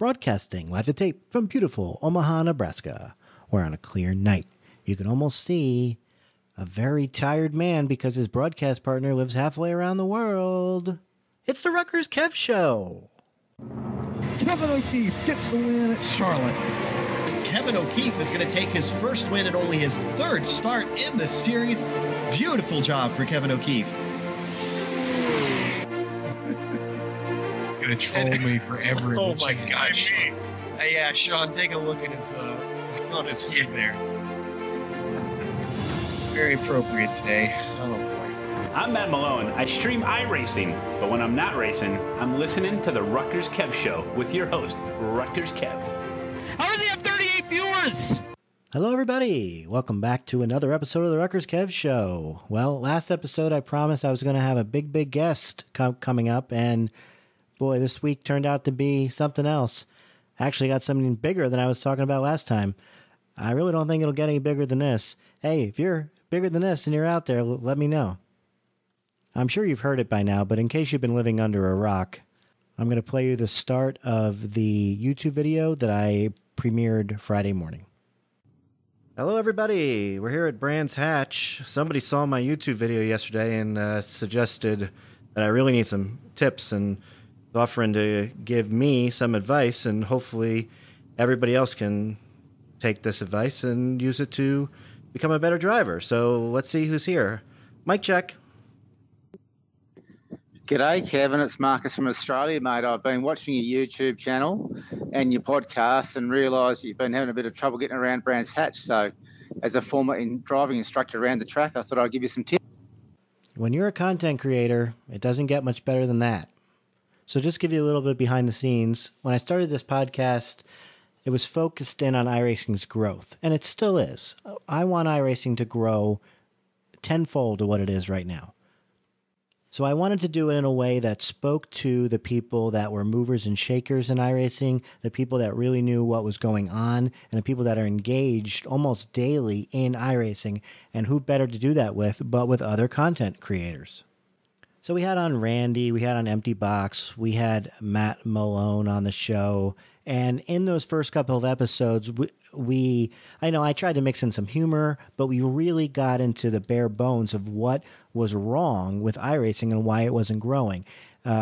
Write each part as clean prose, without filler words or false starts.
broadcasting live to tape from beautiful Omaha, Nebraska, where on a clear night you can almost see a very tired man because his broadcast partner lives halfway around the world. It's the RutgersKev Show. Kevin O'Keefe gets the win at Charlotte. Kevin O'Keefe is going to take his first win and only his third start in the series. Beautiful job for Kevin O'Keefe. Gonna troll me forever. Oh my gosh! Yeah, Sean, take a look at his on his kid there. Very appropriate today. Oh boy. I'm Matt Malone. I stream iRacing, but when I'm not racing, I'm listening to the RutgersKev Show with your host, RutgersKev. How does he have 38 viewers? Hello, everybody. Welcome back to another episode of the RutgersKev Show. Well, last episode I promised I was going to have a big guest coming up, and boy, this week turned out to be something else. Actually got something bigger than I was talking about last time. I really don't think it'll get any bigger than this. Hey, if you're bigger than this and you're out there, let me know. I'm sure you've heard it by now, but in case you've been living under a rock, I'm going to play you the start of the YouTube video that I premiered Friday morning. Hello, everybody. We're here at Brands Hatch. Somebody saw my YouTube video yesterday and suggested that I really need some tips and offering to give me some advice, and hopefully everybody else can take this advice and use it to become a better driver. So let's see who's here. Mic check. G'day, Kevin. It's Marcus from Australia, mate. I've been watching your YouTube channel and your podcast and realised you've been having a bit of trouble getting around Brands Hatch. So as a former driving instructor around the track, I thought I'd give you some tips. When you're a content creator, it doesn't get much better than that. So just give you a little bit behind the scenes. When I started this podcast, it was focused in on iRacing's growth, and it still is. I want iRacing to grow tenfold to what it is right now. So I wanted to do it in a way that spoke to the people that were movers and shakers in iRacing, the people that really knew what was going on, and the people that are engaged almost daily in iRacing. And who better to do that with but with other content creators? So we had on Randy, we had on Empty Box, we had Matt Malone on the show, and in those first couple of episodes, I know I tried to mix in some humor, but we really got into the bare bones of what was wrong with iRacing and why it wasn't growing.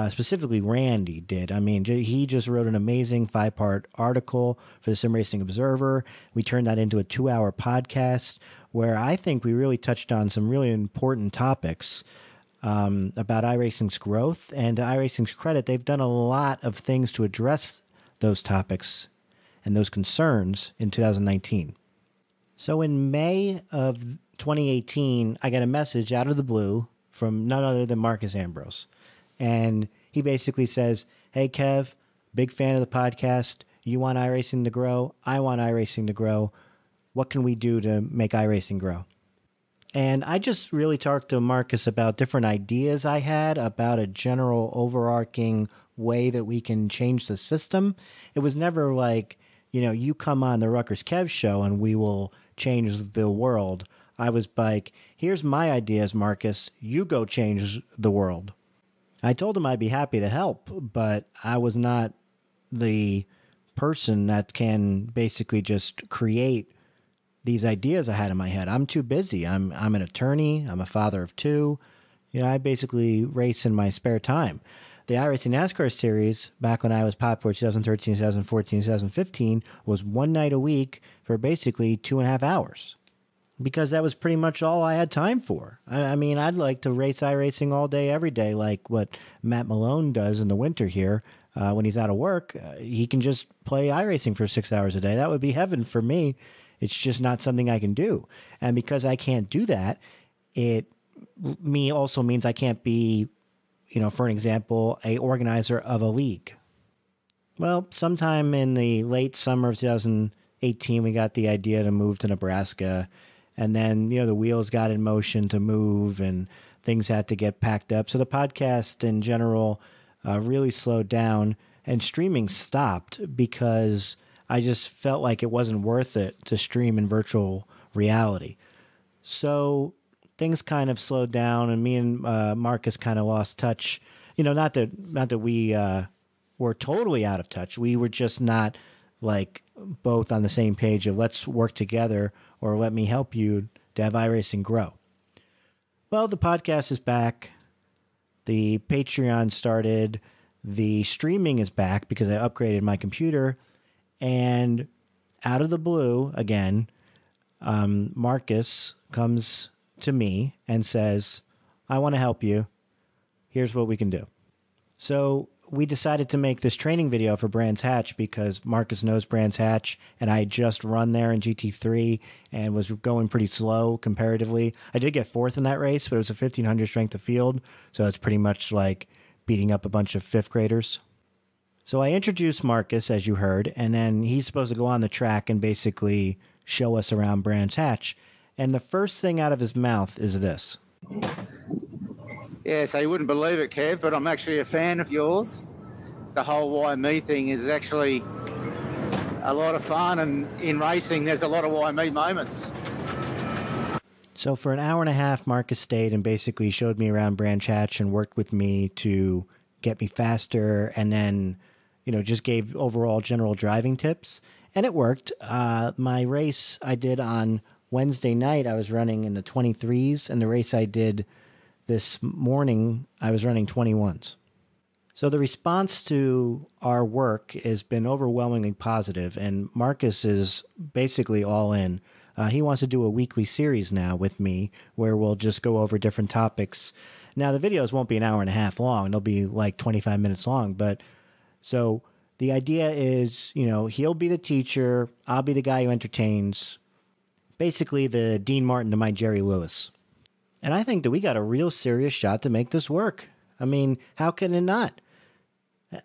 Specifically, Randy did. I mean, he just wrote an amazing 5-part article for the Sim Racing Observer. We turned that into a 2-hour podcast where I think we really touched on some really important topics about iRacing's growth. And to iRacing's credit, they've done a lot of things to address those topics and those concerns in 2019. So in May of 2018, I got a message out of the blue from none other than Macros Ambrose. And he basically says, hey, Kev, big fan of the podcast. You want iRacing to grow? I want iRacing to grow. What can we do to make iRacing grow? And I just really talked to Marcus about different ideas I had about a general overarching way that we can change the system. It was never like, you come on the RutgersKev Show and we will change the world. I was like, here's my ideas, Marcus. You go change the world. I told him I'd be happy to help, but I was not the person that can basically just create these ideas I had in my head. I'm too busy. I'm an attorney. I'm a father of 2. I basically race in my spare time. The iRacing NASCAR series, back when I was popular, 2013, 2014, 2015, was one night a week for basically 2.5 hours. Because that was pretty much all I had time for. I mean, I'd like to race iRacing all day, every day, like what Matt Malone does in the winter here. When he's out of work, he can just play iRacing for 6 hours a day. That would be heaven for me. It's just not something I can do. And because I can't do that, it also means I can't be, for an example, a organizer of a league. Well, sometime in the late summer of 2018, we got the idea to move to Nebraska. And then, the wheels got in motion to move and things had to get packed up. So the podcast in general really slowed down and streaming stopped because I just felt like it wasn't worth it to stream in virtual reality. So things kind of slowed down, and me and Marcus kind of lost touch. Not that we or totally out of touch. We were just not like both on the same page of let's work together or let me help you to have iRacing grow. Well, the podcast is back. The Patreon started. The streaming is back because I upgraded my computer. And out of the blue, again, Marcus comes to me and says, I want to help you. Here's what we can do. So we decided to make this training video for Brands Hatch because Marcus knows Brands Hatch, and I had just run there in GT3 and was going pretty slow comparatively. I did get fourth in that race, but it was a 1,500 strength of field, so it's pretty much like beating up a bunch of fifth graders. So I introduced Marcus, as you heard, and then he's supposed to go on the track and basically show us around Brands Hatch. And the first thing out of his mouth is this. Yeah, so you wouldn't believe it, Kev, but I'm actually a fan of yours. The whole why me thing is actually a lot of fun, and in racing there's a lot of why me moments. So for an hour and a half, Marcus stayed and basically showed me around Brands Hatch and worked with me to get me faster, and then, you know, just gave overall general driving tips. And it worked. My race I did on Wednesday night, I was running in the 23s, and the race I did this morning, I was running 21s. So the response to our work has been overwhelmingly positive, and Marcus is basically all in. He wants to do a weekly series now with me where we'll just go over different topics. Now, the videos won't be an hour and a half long. They'll be like 25 minutes long. But so the idea is, you know, he'll be the teacher. I'll be the guy who entertains. Basically the Dean Martin to my Jerry Lewis. And I think that we got a real serious shot to make this work. I mean, how can it not?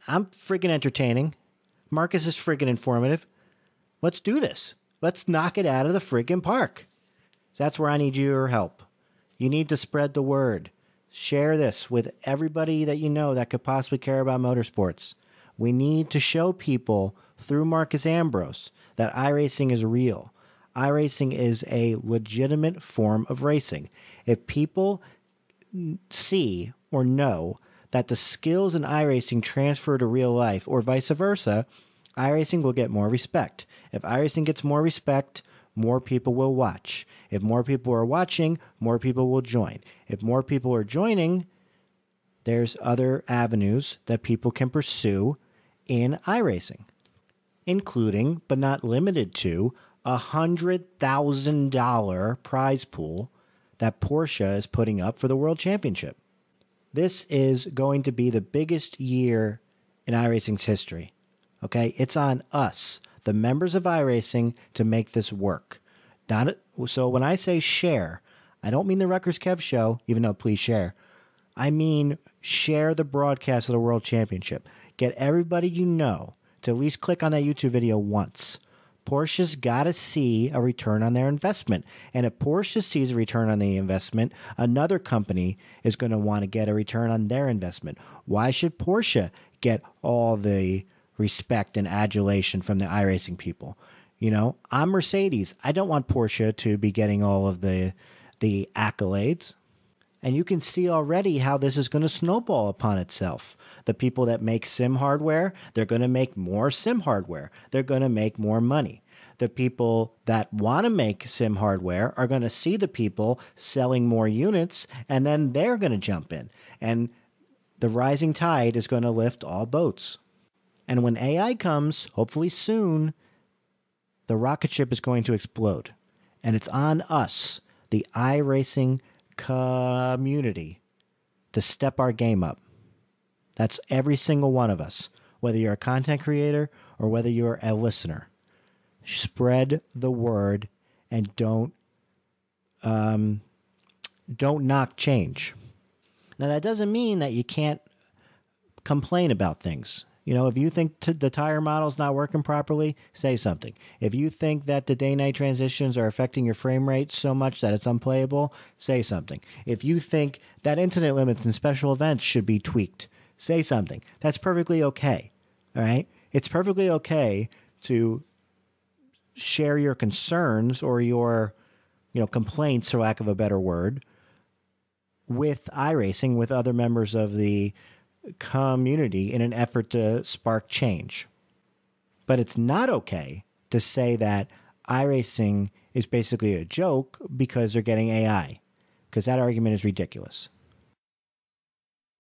I'm freaking entertaining. Marcus is freaking informative. Let's do this. Let's knock it out of the freaking park. So that's where I need your help. You need to spread the word. Share this with everybody that you know that could possibly care about motorsports. We need to show people through Macros Ambrose that iRacing is real. iRacing is a legitimate form of racing. If people see or know that the skills in iRacing transfer to real life or vice versa, iRacing will get more respect. If iRacing gets more respect, more people will watch. If more people are watching, more people will join. If more people are joining, there's other avenues that people can pursue in iRacing, including, but not limited to, $100,000 prize pool that Porsche is putting up for the World Championship. This is going to be the biggest year in iRacing's history. Okay, it's on us, the members of iRacing, to make this work. So when I say share, I don't mean the RutgersKev show, even though please share. I mean share the broadcast of the World Championship. Get everybody you know to at least click on that YouTube video once. Porsche's got to see a return on their investment. And if Porsche sees a return on the investment, another company is going to want to get a return on their investment. Why should Porsche get all the respect and adulation from the iRacing people? You know, I'm Mercedes. I don't want Porsche to be getting all of the accolades. And you can see already how this is going to snowball upon itself. The people that make sim hardware, they're going to make more sim hardware. They're going to make more money. The people that want to make sim hardware are going to see the people selling more units, and then they're going to jump in. And the rising tide is going to lift all boats. And when AI comes, hopefully soon, the rocket ship is going to explode. And it's on us, the iRacing community, to step our game up. That's every single one of us, whether you're a content creator or whether you're a listener. Spread the word and don't knock change. Now, that doesn't mean that you can't complain about things. You know, if you think the tire model's not working properly, say something. If you think that the day-night transitions are affecting your frame rate so much that it's unplayable, say something. If you think that incident limits and special events should be tweaked, say something. That's perfectly okay. All right? It's perfectly okay to share your concerns or your, complaints, for lack of a better word, with iRacing, with other members of the community in an effort to spark change. But it's not okay to say that iRacing is basically a joke because they're getting AI, because that argument is ridiculous.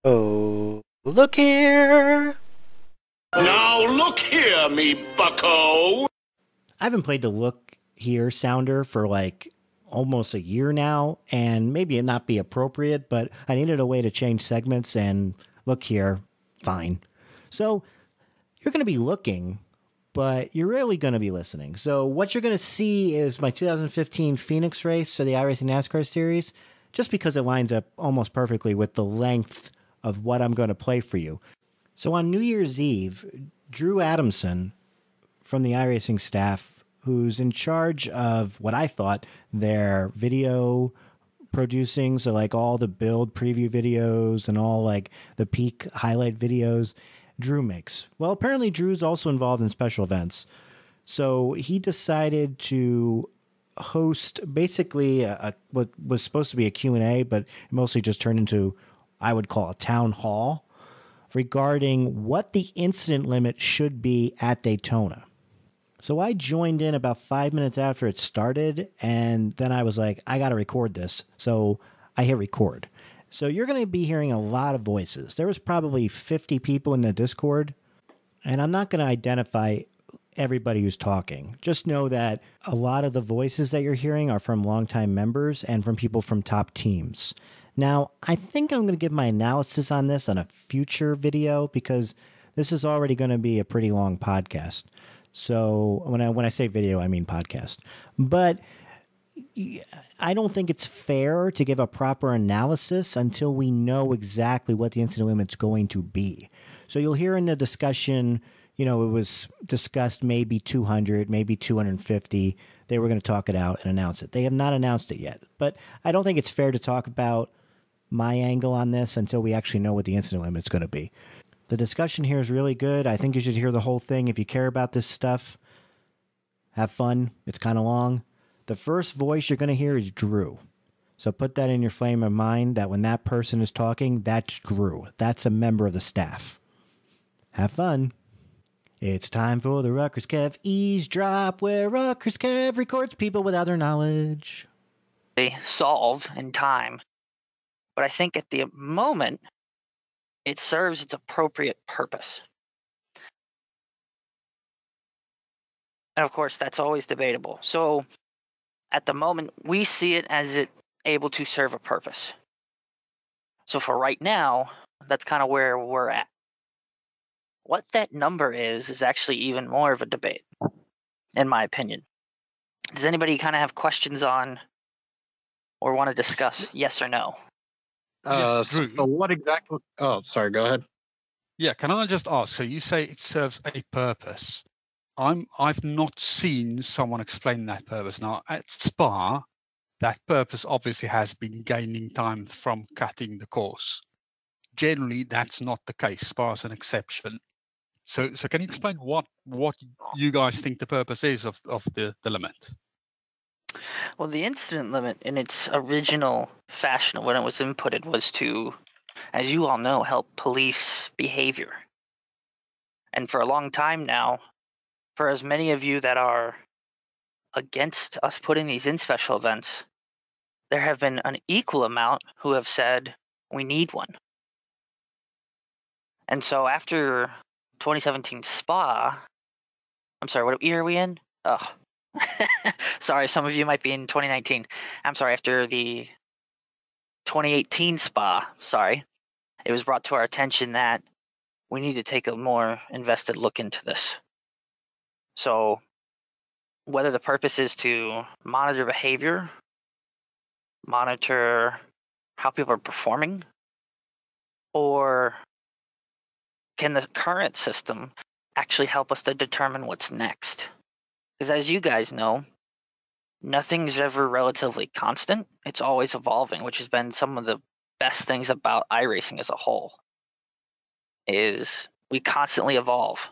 Oh, look here. Now look here, me bucko. I haven't played the Look Here sounder for like almost a year now, and maybe it not be appropriate, but I needed a way to change segments, and Look Here, fine. So you're going to be looking, but you're really going to be listening. So what you're going to see is my 2015 Phoenix race for the iRacing NASCAR series, just because it lines up almost perfectly with the length of what I'm going to play for you. So on New Year's Eve, Drew Adamson from the iRacing staff, who's in charge of what I thought their video producing, so like all the build preview videos and all like the peak highlight videos, Drew makes. Well, apparently Drew's also involved in special events. So he decided to host basically what was supposed to be a Q&A, but it mostly just turned into, I would call, a town hall regarding what the incident limit should be at Daytona. So I joined in about 5 minutes after it started, and then I was like, I got to record this. So I hit record. So you're going to be hearing a lot of voices. There was probably 50 people in the Discord, and I'm not going to identify everybody who's talking. Just know that a lot of the voices that you're hearing are from longtime members and from people from top teams. Now, I think I'm going to give my analysis on this on a future video because this is already going to be a pretty long podcast. So when I say video, I mean podcast. But I don't think it's fair to give a proper analysis until we know exactly what the incident limit's going to be. So you'll hear in the discussion, it was discussed maybe 200, maybe 250. They were going to talk it out and announce it. They have not announced it yet. But I don't think it's fair to talk about my angle on this until we actually know what the incident limit's going to be. The discussion here is really good. I think you should hear the whole thing. If you care about this stuff, have fun. It's kind of long. The first voice you're going to hear is Drew. So put that in your frame of mind that when that person is talking, that's Drew. That's a member of the staff. Have fun. It's time for the RutgersKev eavesdrop, where RutgersKev records people without their knowledge. They solve in time. But I think at the moment, it serves its appropriate purpose. And of course, that's always debatable. So at the moment, we see it as it able to serve a purpose. So for right now, that's kind of where we're at. What that number is actually even more of a debate, in my opinion. Does anybody kind of have questions on or want to discuss yes or no? Yes, So what exactly? Oh, sorry. Go ahead. Yeah, can I just ask? So you say it serves a purpose. I've not seen someone explain that purpose. Now at Spa, that purpose obviously has been gaining time from cutting the course. Generally, that's not the case. Spa is an exception. So can you explain what you guys think the purpose is of the limit? Well, the incident limit in its original fashion when it was inputted was to, as you all know, help police behavior. And for a long time now, for as many of you that are against us putting these in special events, there have been an equal amount who have said, we need one. And so after 2017 Spa, I'm sorry, what year are we in? Oh. Sorry, some of you might be in 2019. I'm sorry, after the 2018 Spa, it was brought to our attention that we need to take a more invested look into this. So whether the purpose is to monitor behavior, monitor how people are performing, or can the current system actually help us to determine what's next? Because as you guys know, nothing's ever relatively constant. It's always evolving, which has been some of the best things about iRacing as a whole, is we constantly evolve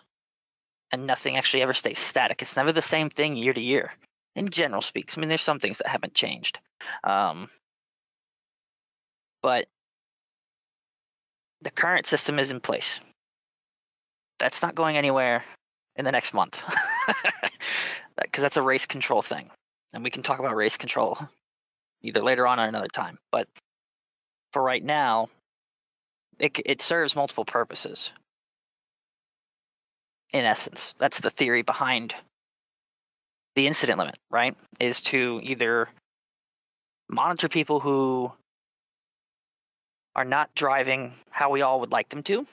and nothing actually ever stays static. It's never the same thing year to year, in general speaks. I mean, there's some things that haven't changed. But the current system is in place. That's not going anywhere in the next month, because that's a race control thing, and we can talk about race control either later on or another time. But for right now, it serves multiple purposes. In essence, that's the theory behind the incident limit, right? Is to either monitor people who are not driving how we all would like them to,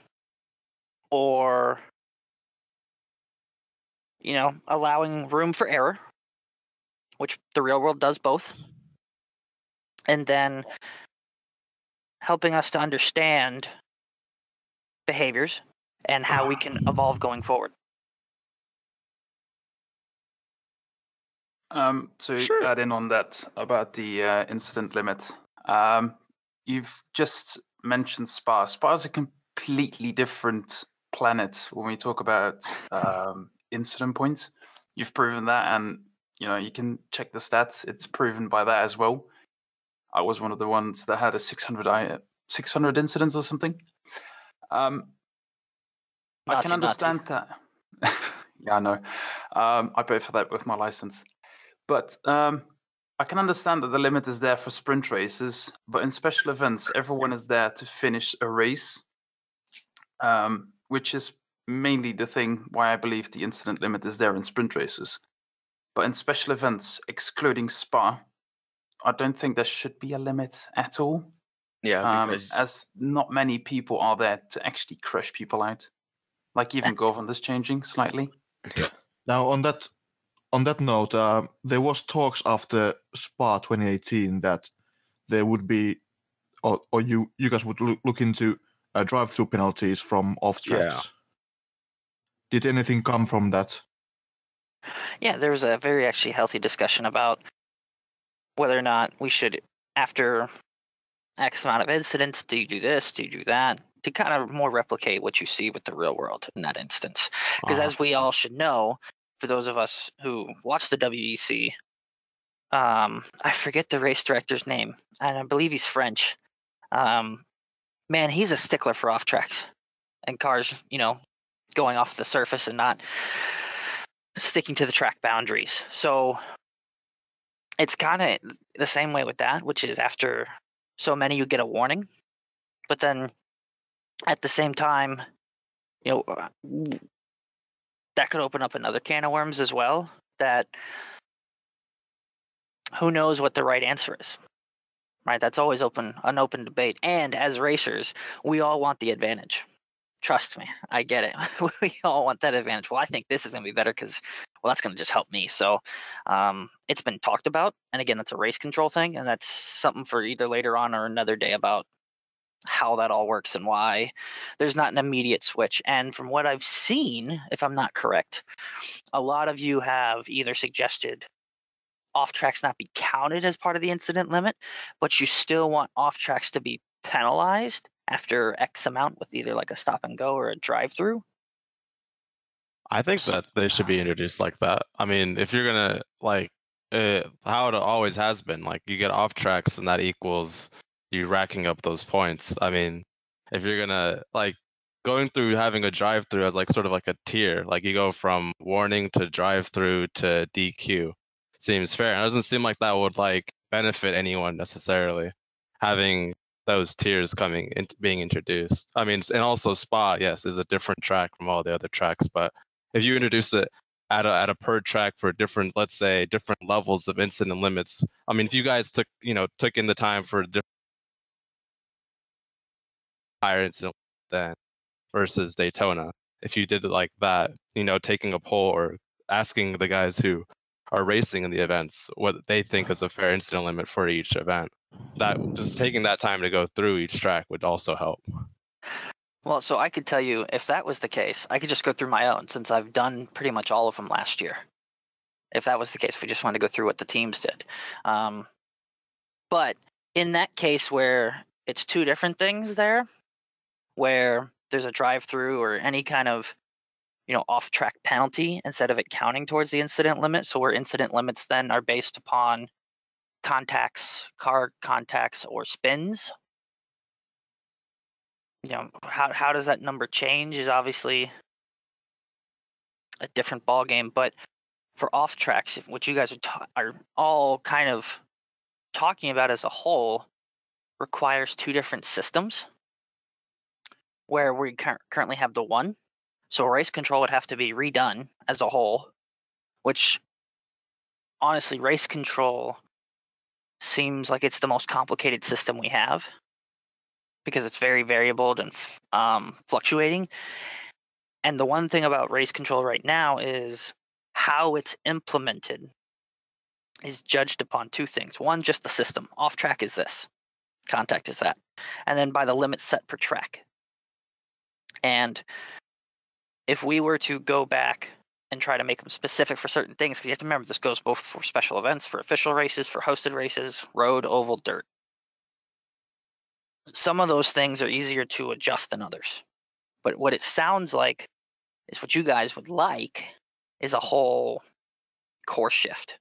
or, you know, allowing room for error, which the real world does both, and then helping us to understand behaviors and how we can evolve going forward. To add in on that about the incident limit, you've just mentioned Spa. Spa is a completely different planet when we talk about incident points. You've proven that, and you know you can check the stats. It's proven by that as well. I was one of the ones that had a 600 incidents or something. I can understand that. Yeah, I know. I paid for that with my license. But I can understand that the limit is there for sprint races, but in special events, everyone is there to finish a race, which is mainly the thing why I believe the incident limit is there in sprint races. But in special events, excluding Spa, I don't think there should be a limit at all. Yeah, because as not many people are there to actually crush people out. Like even Govan is changing slightly. Now on that note, there was talks after Spa 2018 that there would be, or you guys would look into drive-through penalties from off tracks. Yeah. Did anything come from that? Yeah, there was a very actually healthy discussion about whether or not we should, after X amount of incidents, do you do this, do you do that, to kind of more replicate what you see with the real world in that instance. Because as we all should know, for those of us who watch the WEC, I forget the race director's name, and I believe he's French. Man, he's a stickler for off tracks and cars, you know, going off the surface and not sticking to the track boundaries. So it's kind of the same way with that, which is after so many you get a warning, but then at the same time, you know, that could open up another can of worms as well, that who knows what the right answer is, right? That's always an open debate. And as racers, we all want the advantage. Trust me, I get it. We all want that advantage. Well, I think this is going to be better because, well, that's going to just help me. So it's been talked about. And again, that's a race control thing. And that's something for either later on or another day about how that all works and why there's not an immediate switch. And from what I've seen, if I'm not correct, a lot of you have either suggested off tracks not be counted as part of the incident limit, but you still want off tracks to be penalized after X amount with either like a stop and go or a drive through. I think that they should be introduced like that. I mean, if you're gonna like how it always has been, like you get off tracks and that equals you racking up those points. I mean, if you're gonna like going through having a drive through as like sort of like a tier, like you go from warning to drive through to DQ, seems fair. It doesn't seem like that would like benefit anyone necessarily, having those tiers being introduced. I mean, and also Spa, yes, is a different track from all the other tracks, but if you introduce it at a per track for different, let's say, different levels of incident limits. I mean, if you guys took in the time for different higher incident then versus Daytona, if you did it like that, taking a poll or asking the guys who are racing in the events what they think is a fair incident limit for each event, that just taking that time to go through each track would also help. Well, so I could tell you, if that was the case, I could just go through my own, since I've done pretty much all of them last year. If that was the case, if we just wanted to go through what the teams did. But in that case where it's two different things there, where there's a drive-through or any kind of, off-track penalty instead of it counting towards the incident limit, so where incident limits then are based upon contacts, car contacts, or spins, how does that number change is obviously a different ball game. But for off tracks, what you guys are all kind of talking about as a whole requires two different systems, where we currently have the one. So race control would have to be redone as a whole, which honestly, race control seems like it's the most complicated system we have because it's very variable and fluctuating. And the one thing about race control right now is how it's implemented is judged upon two things. One, just the system. Off track is this. Contact is that. And then by the limits set per track. And if we were to go back and try to make them specific for certain things, because you have to remember this goes both for special events, for official races, for hosted races, road, oval, dirt. Some of those things are easier to adjust than others. But what it sounds like is what you guys would like is a whole course shift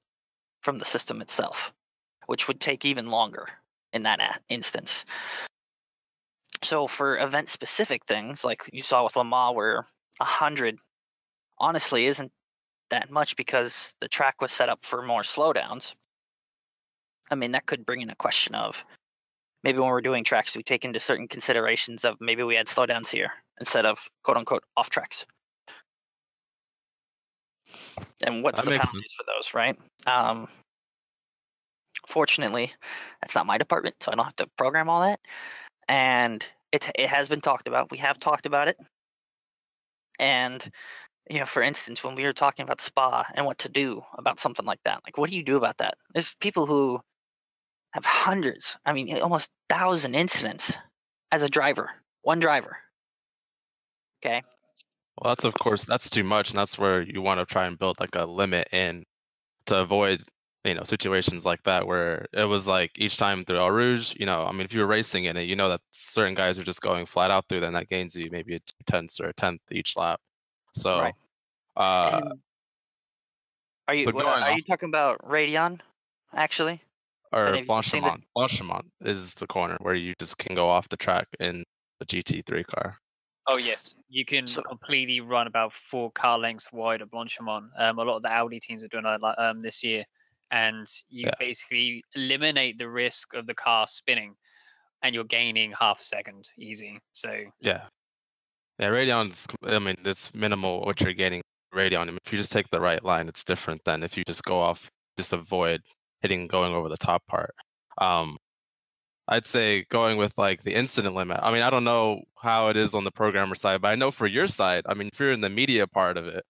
from the system itself, which would take even longer in that instance. So for event-specific things, like you saw with Le Mans, where 100 honestly isn't that much because the track was set up for more slowdowns. I mean, that could bring in a question of maybe when we're doing tracks, we take into certain considerations of maybe we had slowdowns here instead of quote-unquote off tracks. And what's the penalties for those, right? Fortunately, that's not my department, so I don't have to program all that. And it has been talked about. We have talked about it. And, for instance, when we were talking about Spa and what to do about something like that, like, what do you do about that? There's people who have hundreds, almost 1,000 incidents as a driver, one driver. Okay. Well, that's too much, and that's where you want to try and build like a limit in to avoid, situations like that where it was like each time through El Rouge, if you were racing in it, that certain guys are just going flat out through, then that gains you maybe a 2/10 or a 1/10 each lap. So, right. Are you talking about Radeon, actually? Or Blancpain. Blancpain is the corner where you just can go off the track in the GT3 car. Oh yes, you can completely run about 4 car lengths wide at Blancpain. A lot of the Audi teams are doing that this year, and you basically eliminate the risk of the car spinning, and you're gaining half a second easy. So Radeon's. It's minimal what you're gaining. Radeon. If you just take the right line, it's different than if you just go off, just avoid going over the top part. I'd say going with like the incident limit. I don't know how it is on the programmer side, but I know for your side, if you're in the media part of it,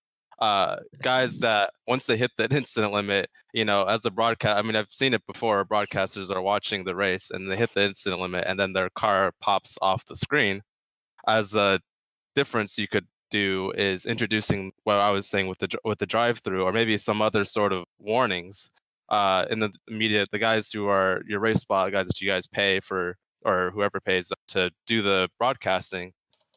guys that once they hit that incident limit, as a broadcast, I've seen it before. Broadcasters are watching the race and they hit the incident limit, and then their car pops off the screen. As a difference, you could do is introducing what I was saying with the drive-through, or maybe some other sort of warnings. In the media, the guys who are your race spot guys that you guys pay for, or whoever pays to do the broadcasting,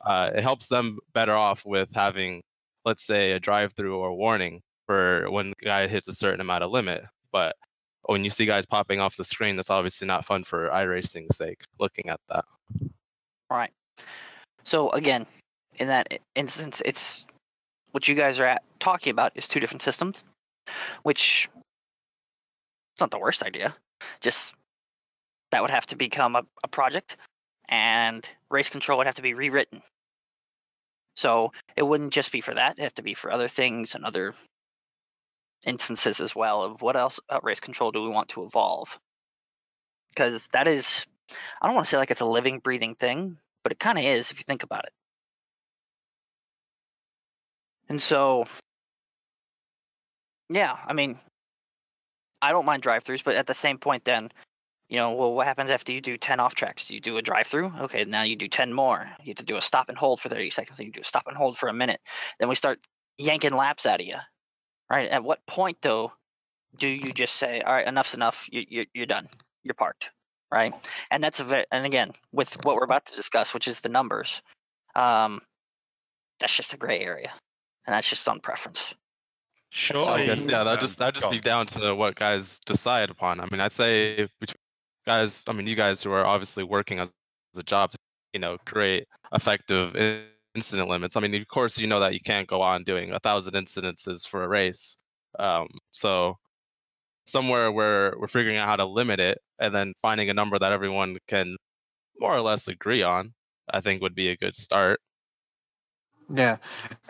it helps them better off with having, let's say, a drive-through or warning for when the guy hits a certain amount of limit. But when you see guys popping off the screen, that's obviously not fun for iRacing's sake, looking at that. Right. So again, in that instance, it's what you guys are talking about is two different systems, which it's not the worst idea. Just that would have to become a project, and race control would have to be rewritten. So it wouldn't just be for that. It'd have to be for other things and other instances as well of what else race control do we want to evolve. Because that is, I don't want to say like it's a living, breathing thing, but it kind of is if you think about it. And so, yeah, I don't mind drive-thrus, but at the same point then, well, what happens after you do 10 off tracks? You do a drive-through? Okay, now you do 10 more. You have to do a stop and hold for 30 seconds. Then you do a stop and hold for a minute. Then we start yanking laps out of you, right? At what point, though, do you just say, all right, enough's enough, you're done, you're parked, right? And that's and again, with what we're about to discuss, which is the numbers, that's just a gray area, and that's just on preference. Sure. I guess that'd just be down to what guys decide upon. I'd say guys, you guys who are obviously working as a job, create effective incident limits. I mean, of course, you know that you can't go on doing 1,000 incidences for a race. So somewhere where we're figuring out how to limit it and then finding a number that everyone can more or less agree on, I think would be a good start. Yeah,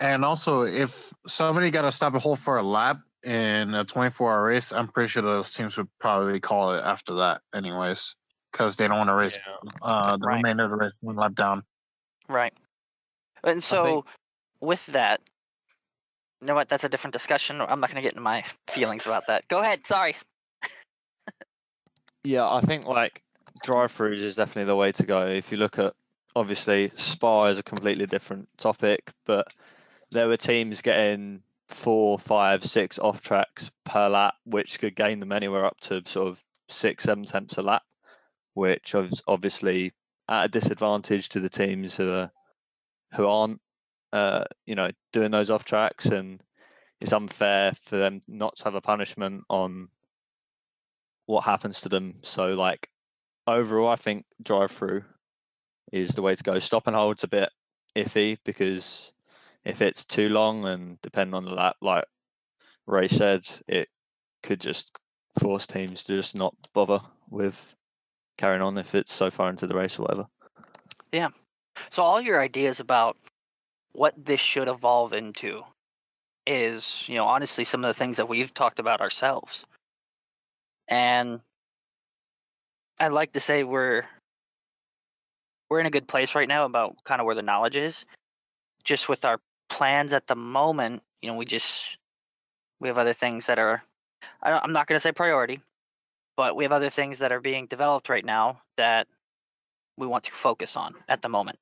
and also if somebody got to stop a hole for a lap in a 24-hour race, I'm pretty sure those teams would probably call it after that, anyways, because they don't want to race the remainder of the race one lap down. Right. And so with that, you know what? That's a different discussion. I'm not going to get into my feelings about that. Go ahead. Sorry. Yeah, I think like drive-throughs is definitely the way to go. If you look at, obviously, Spa is a completely different topic, but there were teams getting 4, 5, 6 off tracks per lap, which could gain them anywhere up to sort of 6, 7 tenths a lap, which is obviously at a disadvantage to the teams who aren't, doing those off tracks, and it's unfair for them not to have a punishment on what happens to them. So, like, overall, I think drive-through is the way to go. Stop and hold's a bit iffy because if it's too long and depending on the lap, like Ray said, it could just force teams to just not bother with carrying on if it's so far into the race or whatever. Yeah. So all your ideas about what this should evolve into is, honestly, some of the things that we've talked about ourselves. And I'd like to say we're in a good place right now about kind of where the knowledge is. Just with our plans at the moment, we have other things that are, I'm not going to say priority, but we have other things that are being developed right now that we want to focus on at the moment.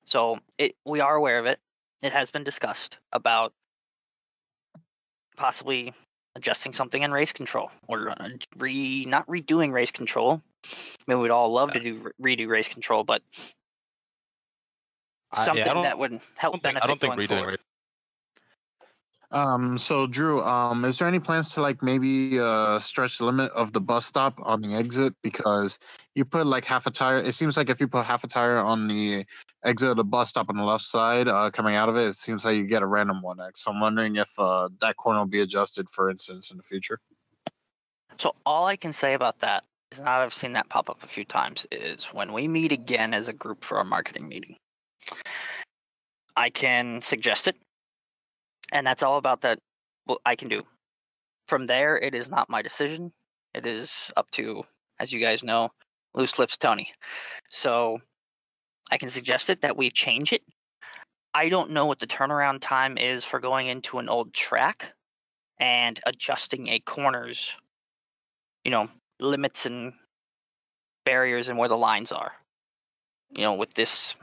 So we are aware of it. It has been discussed about possibly adjusting something in race control or not redoing race control. I mean, we'd all love to redo race control, but something that would help benefit. I don't think going redoing forward. race. So Drew, is there any plans to like maybe stretch the limit of the bus stop on the exit? Because you put like half a tire. It seems like if you put half a tire on the exit of the bus stop on the left side, coming out of it, it seems like you get a random 1X. So I'm wondering if that corner will be adjusted, for instance, in the future. So all I can say about that is, now I've seen that pop up a few times, is when we meet again as a group for our marketing meeting, I can suggest it. And that's all about that. What I can do. From there, it is not my decision. It is up to, as you guys know, Loose Lips Tony. So I can suggest it that we change it. I don't know what the turnaround time is for going into an old track and adjusting a corner's, limits and barriers and where the lines are. With this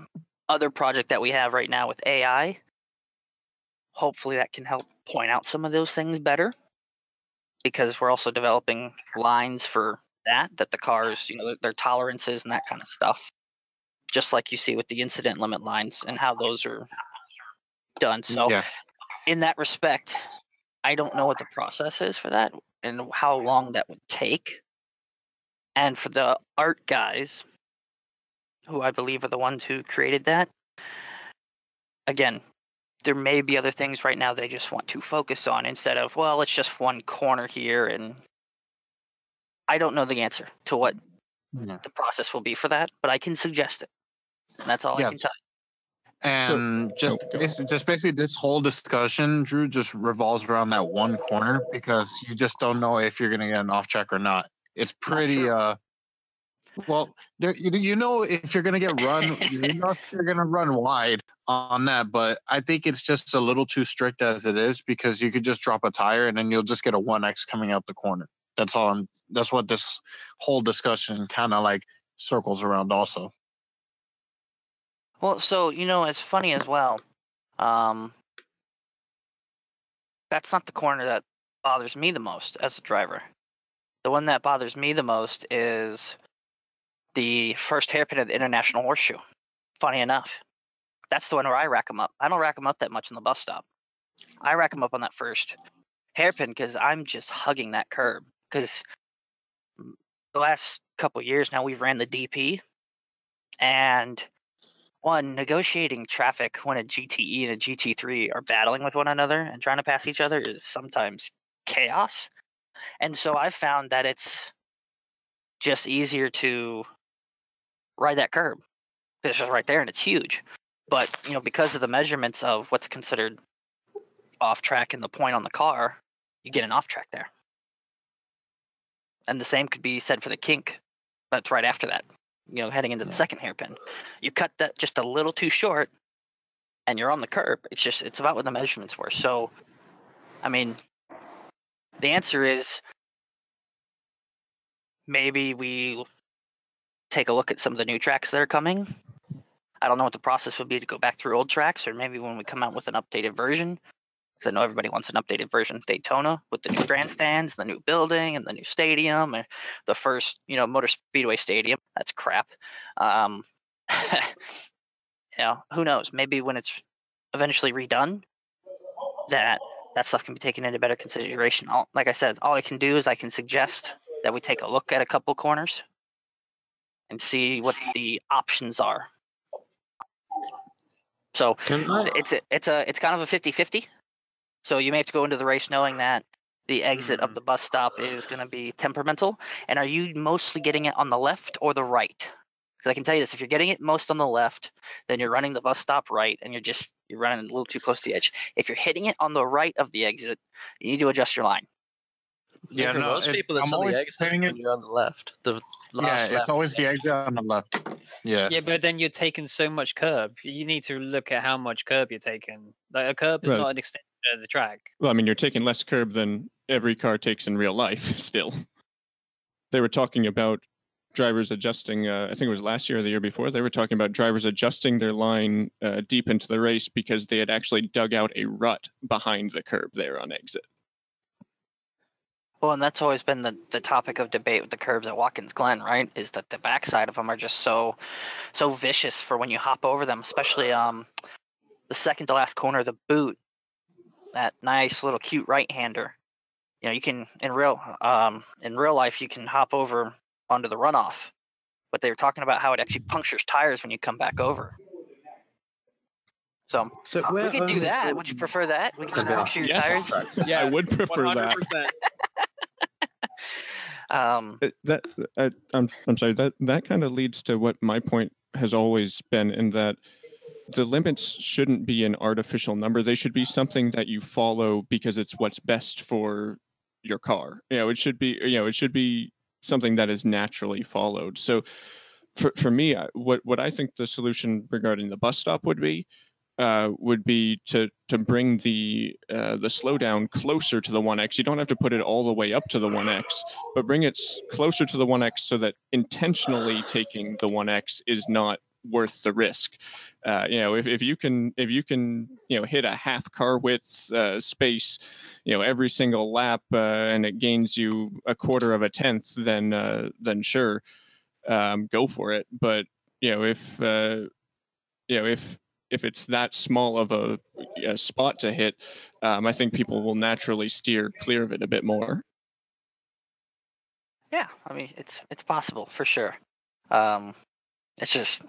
other project that we have right now with AI, hopefully that can help point out some of those things better, because we're also developing lines for that the cars, their tolerances and that kind of stuff, just like you see with the incident limit lines and how those are done. So in that respect, I don't know what the process is for that and how long that would take. And for the art guys, who I believe are the ones who created that, again, there may be other things right now they just want to focus on instead of, well, it's just one corner here. And I don't know the answer to what the process will be for that, but I can suggest it. And that's all I can tell you. And just basically this whole discussion, Drew, just revolves around that one corner, because you just don't know if you're going to get an off track or not. It's pretty well, there, if you're going to get run, if you're going to run wide on that, but I think it's just a little too strict as it is, because you could just drop a tire and then you'll just get a 1X coming out the corner. That's all. That's what this whole discussion kind of like circles around also. Well, so, it's funny as well. That's not the corner that bothers me the most as a driver. The one that bothers me the most is the first hairpin of the International Horseshoe. Funny enough, that's the one where I rack them up. I don't rack them up that much in the bus stop. I rack them up on that first hairpin because I'm just hugging that curb. Because the last couple years now, we've ran the DP, and one, negotiating traffic when a GTE and a GT3 are battling with one another and trying to pass each other is sometimes chaos. And so I've found that it's just easier to ride that curb. It's just right there and it's huge. But, because of the measurements of what's considered off track and the point on the car, you get an off track there. And the same could be said for the kink. That's right after that, heading into the second hairpin. You cut that just a little too short and you're on the curb. It's about what the measurements were. So, the answer is maybe we take a look at some of the new tracks that are coming. I don't know what the process would be to go back through old tracks, or maybe when we come out with an updated version, because I know everybody wants an updated version of Daytona with the new grandstands, the new building, and the new stadium, and the first, Motor Speedway Stadium. That's crap. Who knows? Maybe when it's eventually redone, that stuff can be taken into better consideration. Like I said, all I can do is I can suggest that we take a look at a couple corners and see what the options are. So it's kind of a 50-50. So you may have to go into the race knowing that the exit of the bus stop is going to be temperamental. And are you mostly getting it on the left or the right? Because I can tell you this: if you're getting it most on the left, then you're running the bus stop right, and you're running a little too close to the edge. If you're hitting it on the right of the exit, you need to adjust your line. Yeah, for most people, that's on the exit when you're on the left. It's always the exit on the left. Yeah. Yeah, but then you're taking so much curb. You need to look at how much curb you're taking. Like a curb is not an extension of the track. Well, you're taking less curb than every car takes in real life still. They were talking about drivers adjusting, I think it was last year or the year before, they were talking about drivers adjusting their line deep into the race because they had actually dug out a rut behind the curb there on exit. Well, and that's always been the topic of debate with the curbs at Watkins Glen, right? Is that the backside of them are just so vicious for when you hop over them, especially the second to last corner, the boot, that nice little cute right-hander. You can in real life you can hop over onto the runoff, but they were talking about how it actually punctures tires when you come back over. So we could do that. Would you prefer that? We could just puncture your tires. Yeah, I would prefer 100%. I'm sorry. That kind of leads to what my point has always been, in that the limits shouldn't be an artificial number. They should be something that you follow because it's what's best for your car. It should be something that is naturally followed. So for me, what I think the solution regarding the bus stop would be to bring the slowdown closer to the 1X. You don't have to put it all the way up to the 1X, but bring it closer to the 1X so that intentionally taking the 1X is not worth the risk. If you can hit a half car width space, every single lap, and it gains you a quarter of a tenth, then sure, go for it. But if it's that small of a spot to hit, I think people will naturally steer clear of it a bit more. Yeah, it's possible for sure. It's just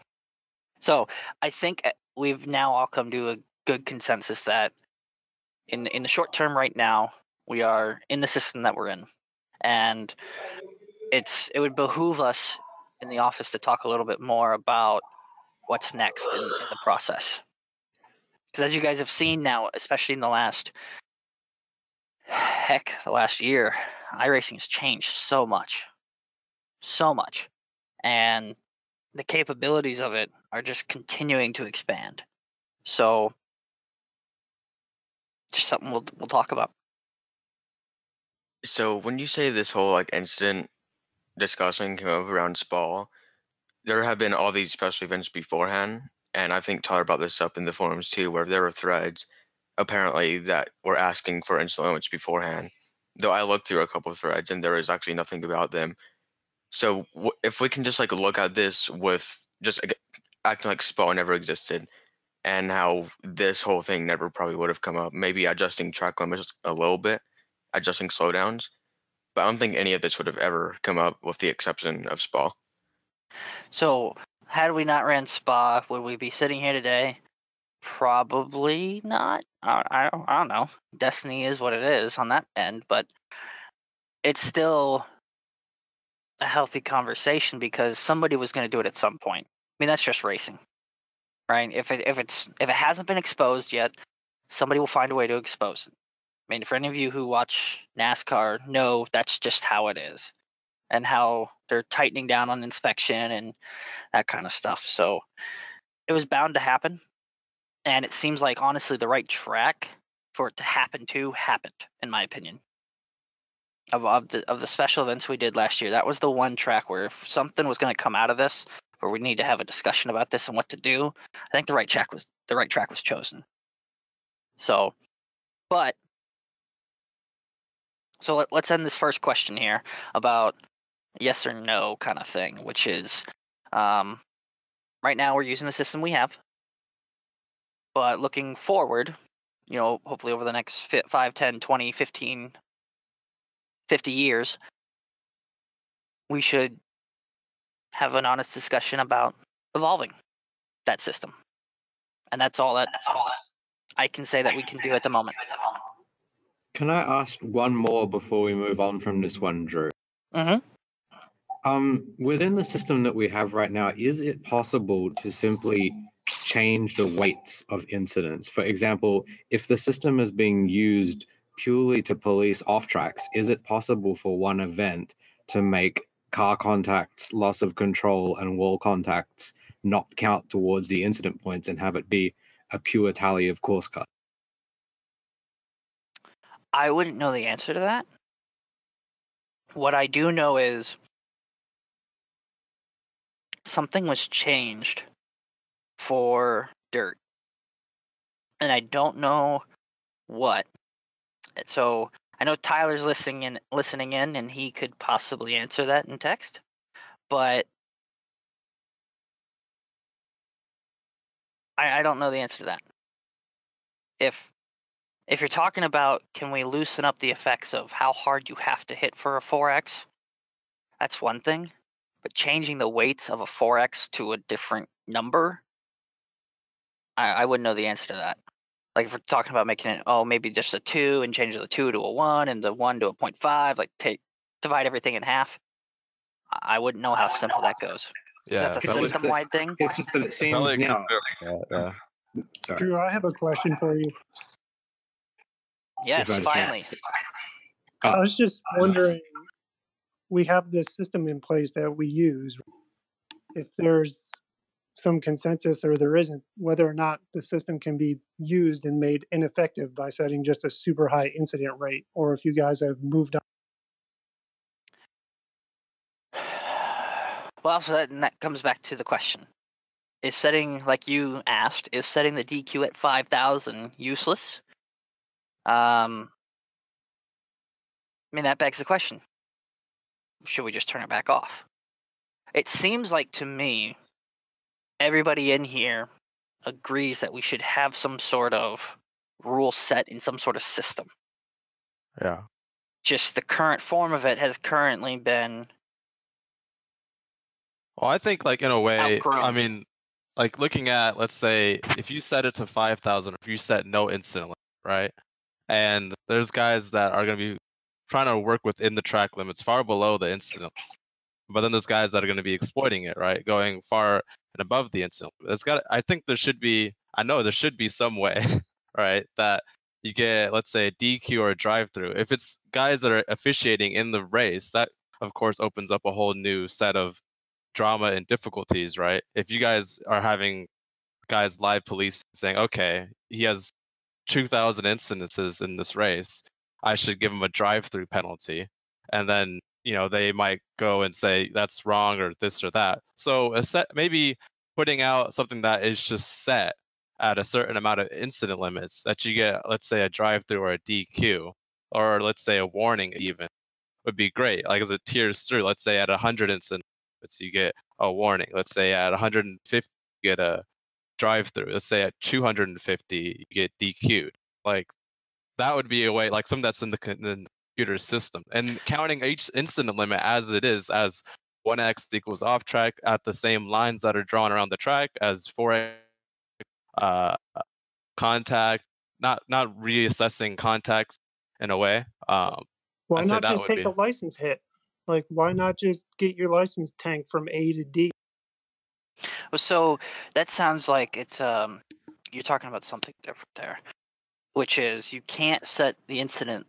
so I think we've now all come to a good consensus that in the short term right now we are in the system that we're in, and it would behoove us in the office to talk a little bit more about what's next in the process. Because as you guys have seen now, especially in the last year, iRacing has changed so much. And the capabilities of it are just continuing to expand. So just something we'll talk about. So when you say this whole incident discussing came up around Spa, there have been all these special events beforehand, and I think Tyler brought this up in the forums too, where there were threads apparently that were asking for instant limits beforehand. Though I looked through a couple of threads and there was actually nothing about them. So if we can just look at this with just acting like Spa never existed, and how this whole thing never probably would have come up, maybe adjusting track limits a little bit, adjusting slowdowns, but I don't think any of this would have ever come up with the exception of Spa. So had we not ran Spa, would we be sitting here today? Probably not. I don't know. Destiny is what it is on that end, but it's still a healthy conversation because somebody was going to do it at some point. I mean, that's just racing, right? If it hasn't been exposed yet, somebody will find a way to expose it. I mean, for any of you who watch NASCAR, know that's just how it is, and how they're tightening down on inspection and that kind of stuff. So it was bound to happen. And it seems like, honestly, the right track for it to happen happened, in my opinion. Of the special events we did last year, that was the one track where if something was going to come out of this, where we need to have a discussion about this and what to do, I think the right track was chosen. So, let's end this first question here about yes or no kind of thing, which is, right now we're using the system we have. But looking forward, hopefully over the next 5, 10, 20, 15, 50 years, we should have an honest discussion about evolving that system. And that's all that I can say that we can do at the moment. Can I ask one more before we move on from this one, Drew? Mm-hmm. Within the system that we have right now, is it possible to simply change the weights of incidents? For example, if the system is being used purely to police off tracks, is it possible for one event to make car contacts, loss of control, and wall contacts not count towards the incident points and have it be a pure tally of course cut? I wouldn't know the answer to that. What I do know is something was changed for dirt, and I don't know what. So I know Tyler's listening in, and he could possibly answer that in text, but I don't know the answer to that. If you're talking about can we loosen up the effects of how hard you have to hit for a 4X, that's one thing. But changing the weights of a 4X to a different number, I wouldn't know the answer to that. Like if we're talking about making it, maybe just a 2 and changing the 2 to a 1 and the 1 to a 0.5, like divide everything in half, I wouldn't know how simple that goes. Yeah, that's a system-wide thing. It's just that it seems now. Yeah. Sorry. Drew, I have a question for you. Yes, finally. I was just wondering, we have this system in place that we use. If there's some consensus or there isn't, whether or not the system can be used and made ineffective by setting just a super high incident rate, or if you guys have moved on. Well, so that comes back to the question. Is setting, like you asked, is setting the DQ at 5,000 useless? I mean, that begs the question. Should we just turn it back off? It seems like to me, everybody in here agrees that we should have some sort of rule set in some sort of system. Yeah. Just the current form of it has currently been... Well, I think like in a way, outgrown. I mean, like looking at, let's say, if you set it to 5,000, if you set no incident limit, right? And there's guys that are going to be trying to work within the track limits far below the incident. But then there's guys that are going to be exploiting it, right? Going far and above the incident. I think there should be some way, right? That you get, let's say, a DQ or a drive-through. If it's guys that are officiating in the race, that of course opens up a whole new set of drama and difficulties, right? If you guys are having guys live police saying, okay, he has 2,000 incidences in this race, I should give him a drive-through penalty, and then they might go and say that's wrong or this or that. So maybe putting out something that is just set at a certain amount of incident limits that you get, let's say a drive-through or a DQ, or let's say a warning even, would be great. Like as it tiers through, let's say at 100 incidents you get a warning. Let's say at 150 you get a drive-through. Let's say at 250 you get DQ'd. Like that would be a way, like something that's in the computer system, and counting each incident limit as it is, as 1x equals off track at the same lines that are drawn around the track as 4x contact, not reassessing contacts in a way. Why not just take a license hit? Like, why not just get your license tank from A to D? So that sounds like it's you're talking about something different there, which is you can't set the incident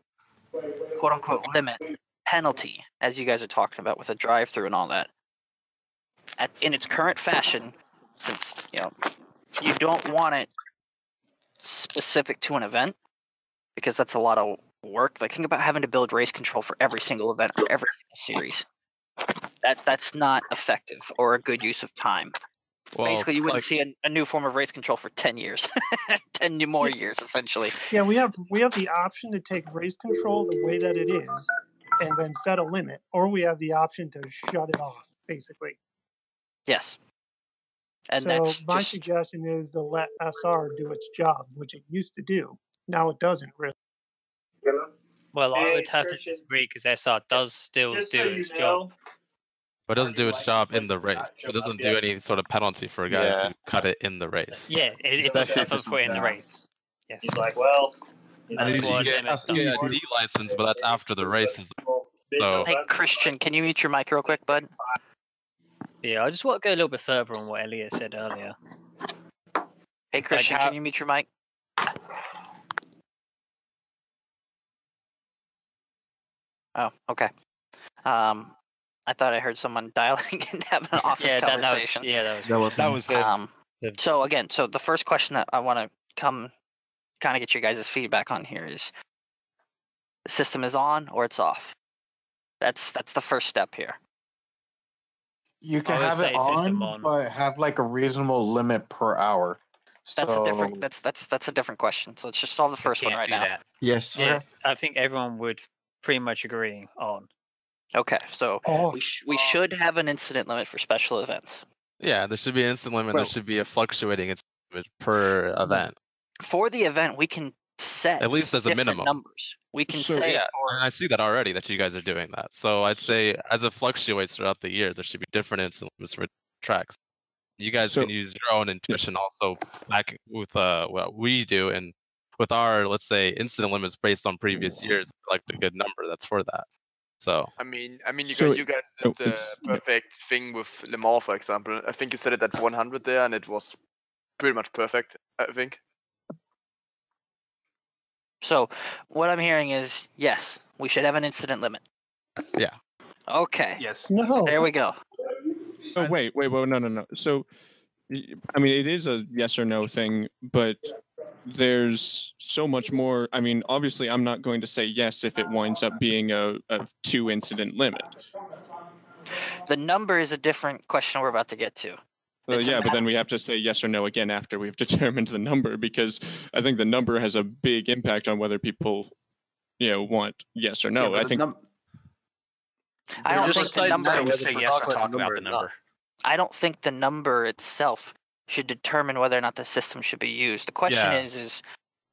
quote unquote limit penalty, as you guys are talking about with a drive-through and all that, in its current fashion, since you don't want it specific to an event because that's a lot of work. Like, think about having to build race control for every single event or every single series. That's not effective or a good use of time. Well, basically, you wouldn't see a new form of race control for 10 years, 10 more years, essentially. Yeah, we have the option to take race control the way that it is, and then set a limit, or we have the option to shut it off, basically. Yes. And so my suggestion is to let SR do its job, which it used to do. Now it doesn't really. Well, I would have to disagree because SR does still do its job. But it doesn't do its job in the race. It doesn't do any sort of penalty for guys who cut it in the race. Yeah, it does stuff for it in the race. Yes. He's like, well, And you get a D license, but that's after the race. So hey, Christian, can you mute your mic real quick, bud? Yeah, I just want to go a little bit further on what Elliot said earlier. Hey, Christian, can you mute your mic? Oh, okay. I thought I heard someone dialing and having an office conversation. That was it. So again, the first question that I want to kind of get your guys' feedback on here is: the system is on or it's off? That's the first step here. You can have it on, but have like a reasonable limit per hour. That's a different. That's a different question. So let's just solve the first one right now. Yes. Yeah, I think everyone would pretty much agree on. Okay, so we should have an incident limit for special events. Yeah, there should be an incident limit. There should be a fluctuating incident limit per event. For the event, we can set at least as a minimum numbers. We can say. Yeah, and I see that already that you guys are doing that. So I'd say as it fluctuates throughout the year, there should be different incident limits for tracks. You guys can use your own intuition also back with what we do, and with our, let's say, incident limits based on previous years, collect a good number that's for that. So I mean, you guys did the perfect thing with Le Mans, for example. I think you set it at 100 there, and it was pretty much perfect, I think. So what I'm hearing is, yes, we should have an incident limit. Yeah. Okay. Yes. No. There we go. Oh, wait, no. So, I mean, it is a yes or no thing, but there's so much more. I mean, obviously, I'm not going to say yes if it winds up being a 2-incident limit. The number is a different question we're about to get to. Yeah, but then we have to say yes or no again after we've determined the number, because I think the number has a big impact on whether people, want yes or no. Yeah, I think. I don't think the number. Say yes or talk about the number. I don't think the number itself should determine whether or not the system should be used. The question is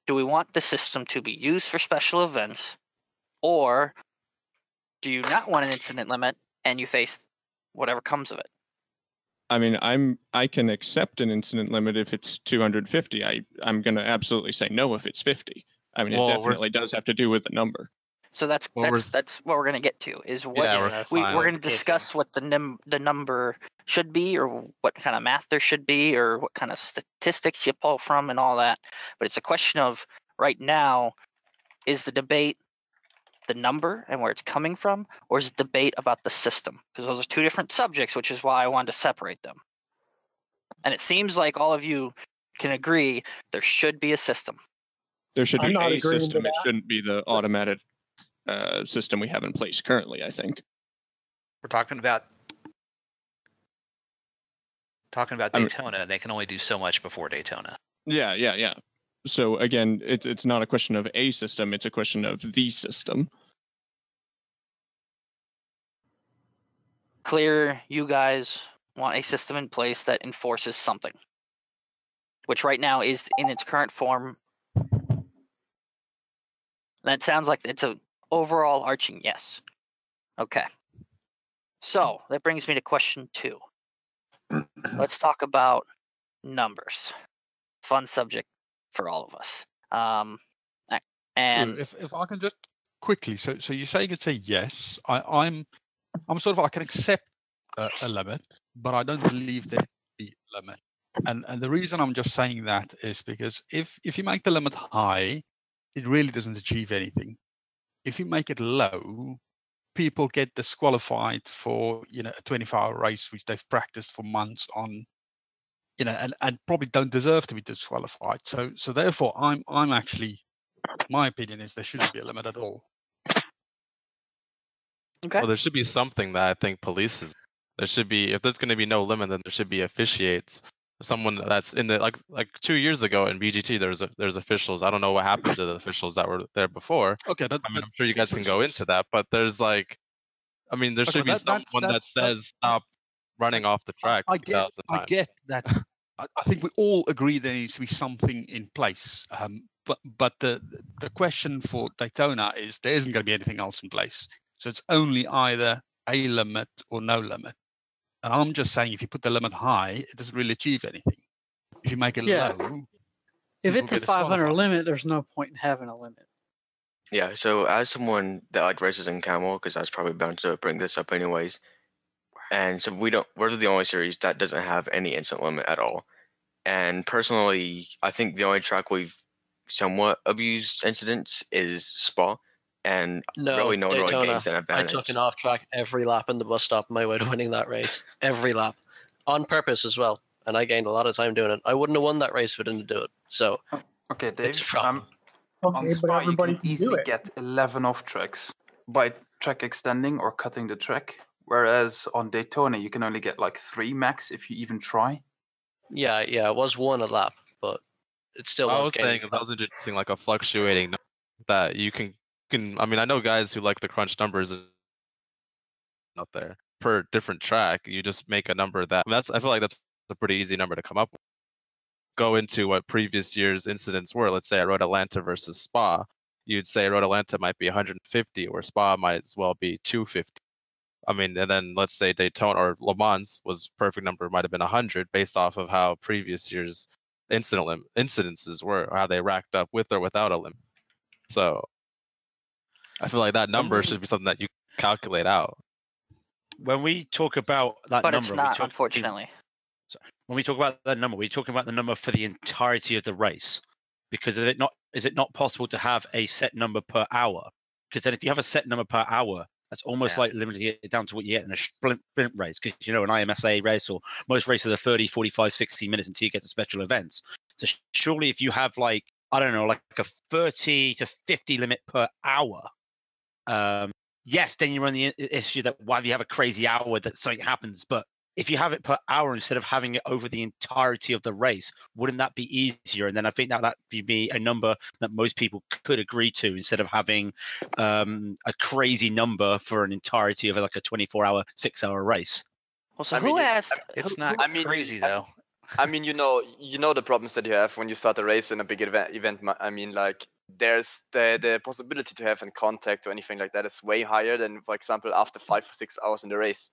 do we want the system to be used for special events, or do you not want an incident limit and you face whatever comes of it? I mean, I can accept an incident limit if it's 250. I'm going to absolutely say no if it's 50. I mean, it definitely does have to do with the number. So that's what we're going to get to is what we're going to discuss what the number should be, or what kind of math there should be, or what kind of statistics you pull from and all that. But it's a question of right now, is the debate the number and where it's coming from, or is it debate about the system? Because those are two different subjects, which is why I wanted to separate them. And it seems like all of you can agree there should be a system. There should be a system. It shouldn't be the automatic system we have in place currently, I think. We're talking about Daytona, and they can only do so much before Daytona. Yeah. So again, it's not a question of a system, it's a question of the system. Clear, you guys want a system in place that enforces something, which right now is in its current form. That sounds like it's a overall arching yes. Okay. So that brings me to question 2. Let's talk about numbers. Fun subject for all of us. And if I can just quickly, so you say you could say yes. I'm sort of, I can accept a limit, but I don't believe there should be a limit. And the reason I'm just saying that is because if you make the limit high, it really doesn't achieve anything. If you make it low, people get disqualified for a 24-hour race which they've practiced for months on, and probably don't deserve to be disqualified. So therefore, I'm actually, my opinion is there shouldn't be a limit at all. Okay. Well, there should be something that I think polices. There should be, if there's going to be no limit, then there should be officiates. Someone that's in the like 2 years ago in BGT, there's officials. I don't know what happened to the officials that were there before. Okay, I'm sure you guys can go into that, but there's there should be someone that says stop running off the track. I get that. I think we all agree there needs to be something in place. But the question for Daytona is there isn't going to be anything else in place. So it's only either a limit or no limit. And I'm just saying, if you put the limit high, it doesn't really achieve anything. If you make it low, if it's a get 500 disqualified. limit, there's no point in having a limit. Yeah, so as someone that races in Camel, because I was probably bound to bring this up anyways, and so we're the only series that doesn't have any instant limit at all. And personally, I think the only track we've somewhat abused incidents is Spa, and really no one really gains an advantage. I took an off track every lap in the bus stop on my way to winning that race. Every lap. On purpose as well. And I gained a lot of time doing it. I wouldn't have won that race if I didn't do it. So, okay, Dave. it's a problem. On Spa, you can easily get 11 off tracks by track extending or cutting the track. Whereas on Daytona, you can only get like 3 max if you even try. Yeah, it was 1 a lap, but it still was. I was saying is I was introducing like a fluctuating number that you can. I mean, I know guys who like the crunch numbers out there per different track. You just make a number that I feel like that's a pretty easy number to come up with. Go into what previous year's incidents were. Let's say I rode Atlanta versus Spa. You'd say Road Atlanta might be 150, or Spa might as well be 250. I mean, and then let's say Daytona or Le Mans was perfect number, might have been 100 based off of how previous year's incidences were, or how they racked up with or without a limit. So I feel like that number should be something that you calculate out. When we talk about that but number, it's not, unfortunately. When we talk about that number, we're talking about the number for the entirety of the race. Because is it not possible to have a set number per hour? Because then if you have a set number per hour, that's almost like limiting it down to what you get in a sprint race. Because, an IMSA race or most races are 30, 45, 60 minutes until you get to special events. So surely if you have like a 30 to 50 limit per hour, yes, then you run the issue that why do you have a crazy hour that something happens? But if you have it per hour instead of having it over the entirety of the race, wouldn't that be easier? And then I think that would be a number that most people could agree to instead of having a crazy number for an entirety of like a 24-hour, 6-hour race. Well, so who asked? It's not crazy though. I mean, you know the problems that you have when you start a race in a big event. I mean, like there's the possibility to have in contact or anything like that is way higher than, for example, after 5 or 6 hours in the race.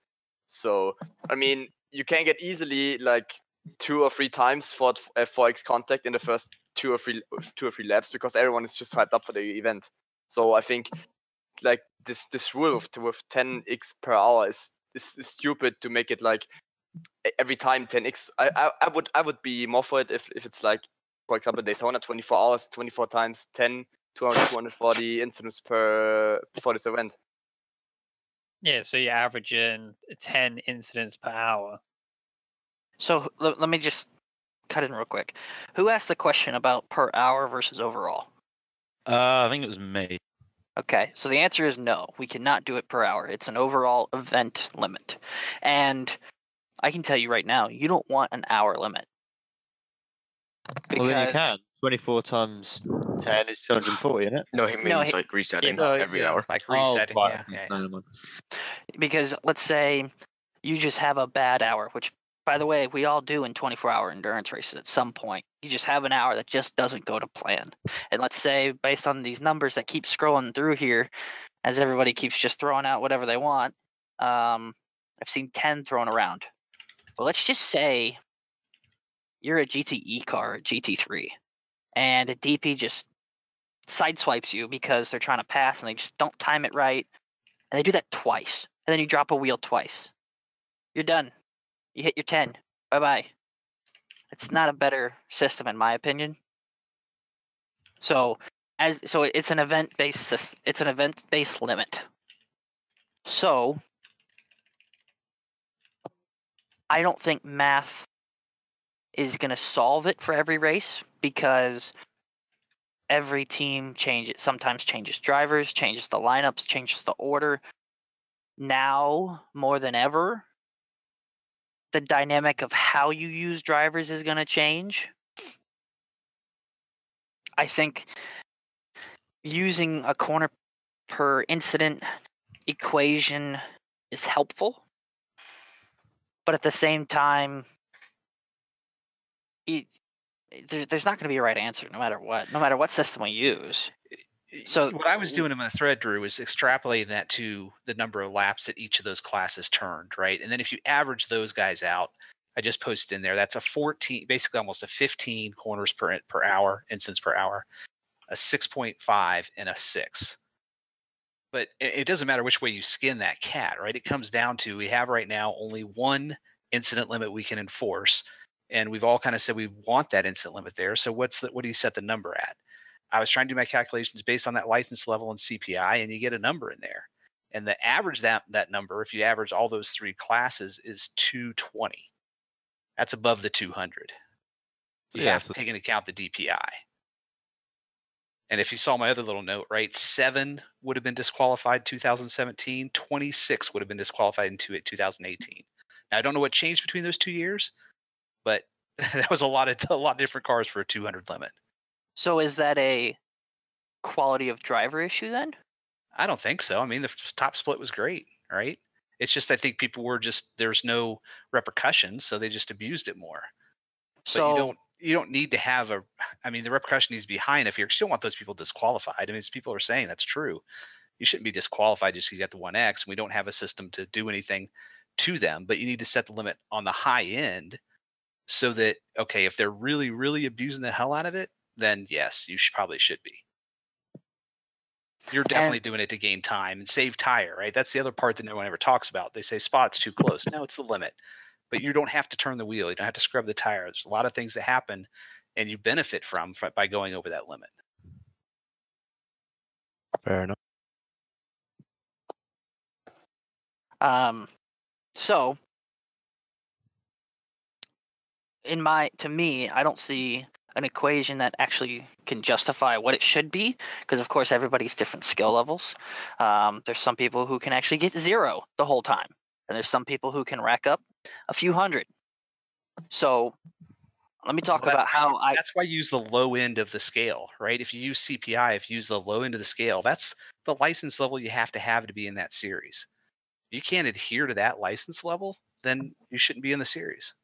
So, I mean, you can get easily like 2 or 3 times for 4x contact in the first 2 or 3 laps because everyone is just hyped up for the event. So I think like this rule with 10x per hour is stupid to make it like every time 10x. I would be more for it if it's like, for example, Daytona 24 hours, 24 times 10, 240 incidents for this event. Yeah, so you're averaging 10 incidents per hour. So let me just cut in real quick. Who asked the question about per hour versus overall? I think it was me. Okay, so the answer is no. We cannot do it per hour. It's an overall event limit. And I can tell you right now, you don't want an hour limit. Well, then you can. 24 times 10 is 240, isn't it? No, he means like resetting every hour. Like resetting, right. yeah. Because let's say you just have a bad hour, which, by the way, we all do in 24-hour endurance races at some point. You just have an hour that just doesn't go to plan. And let's say, based on these numbers that keep scrolling through here, as everybody keeps just throwing out whatever they want, I've seen 10 thrown around. Well, let's just say you're a GTE car, a GT3, and a DP just sideswipes you because they're trying to pass and they just don't time it right. And they do that twice. And then you drop a wheel twice. You're done. You hit your 10. Bye-bye. It's not a better system in my opinion. So it's an event-based limit. So I don't think math is going to solve it for every race because every team sometimes changes drivers, changes the lineups, changes the order. Now, more than ever, the dynamic of how you use drivers is going to change. I think using a corner per incident equation is helpful, but at the same time, there's not going to be a right answer no matter what system we use. So what I was doing in my thread, Drew, was extrapolating that to the number of laps that each of those classes turned, right? And then if you average those guys out, I just posted in there, that's a 14, basically almost a 15 corners per hour, incidents per hour, a 6.5 and a 6. But it doesn't matter which way you skin that cat, right? It comes down to, we have right now only one incident limit we can enforce. And we've all kind of said we want that incident limit there. So what do you set the number at? I was trying to do my calculations based on that license level and CPI, and you get a number in there. And the average that number, if you average all those three classes, is 220. That's above the 200. So you have to take into account the DPI. And if you saw my other little note, right, 7 would have been disqualified in 2017, 26 would have been disqualified in 2018. Now, I don't know what changed between those 2 years, but that was a lot of different cars for a 200 limit. So is that a quality of driver issue then? I don't think so. I mean, the top split was great, right? It's just I think people were there's no repercussions, so they just abused it more. So you don't need to have the repercussion needs to be high enough here. You still want those people disqualified. I mean, as people are saying, that's true. You shouldn't be disqualified just because you got the 1X, and we don't have a system to do anything to them. But you need to set the limit on the high end so that, okay, if they're really, really abusing the hell out of it, then yes, you probably should be. You're definitely doing it to gain time and save tire, right? That's the other part that no one ever talks about. They say spot's too close. No, it's the limit. But you don't have to turn the wheel. You don't have to scrub the tire. There's a lot of things that happen, and you benefit from by going over that limit. Fair enough. So to me, I don't see an equation that actually can justify what it should be, because of course everybody's different skill levels. There's some people who can actually get 0 the whole time, and there's some people who can rack up a few hundred. So let me talk about how that's why I use the low end of the scale, right? If you use CPI, if you use the low end of the scale, that's the license level you have to be in that series. If you can't adhere to that license level, then you shouldn't be in the series.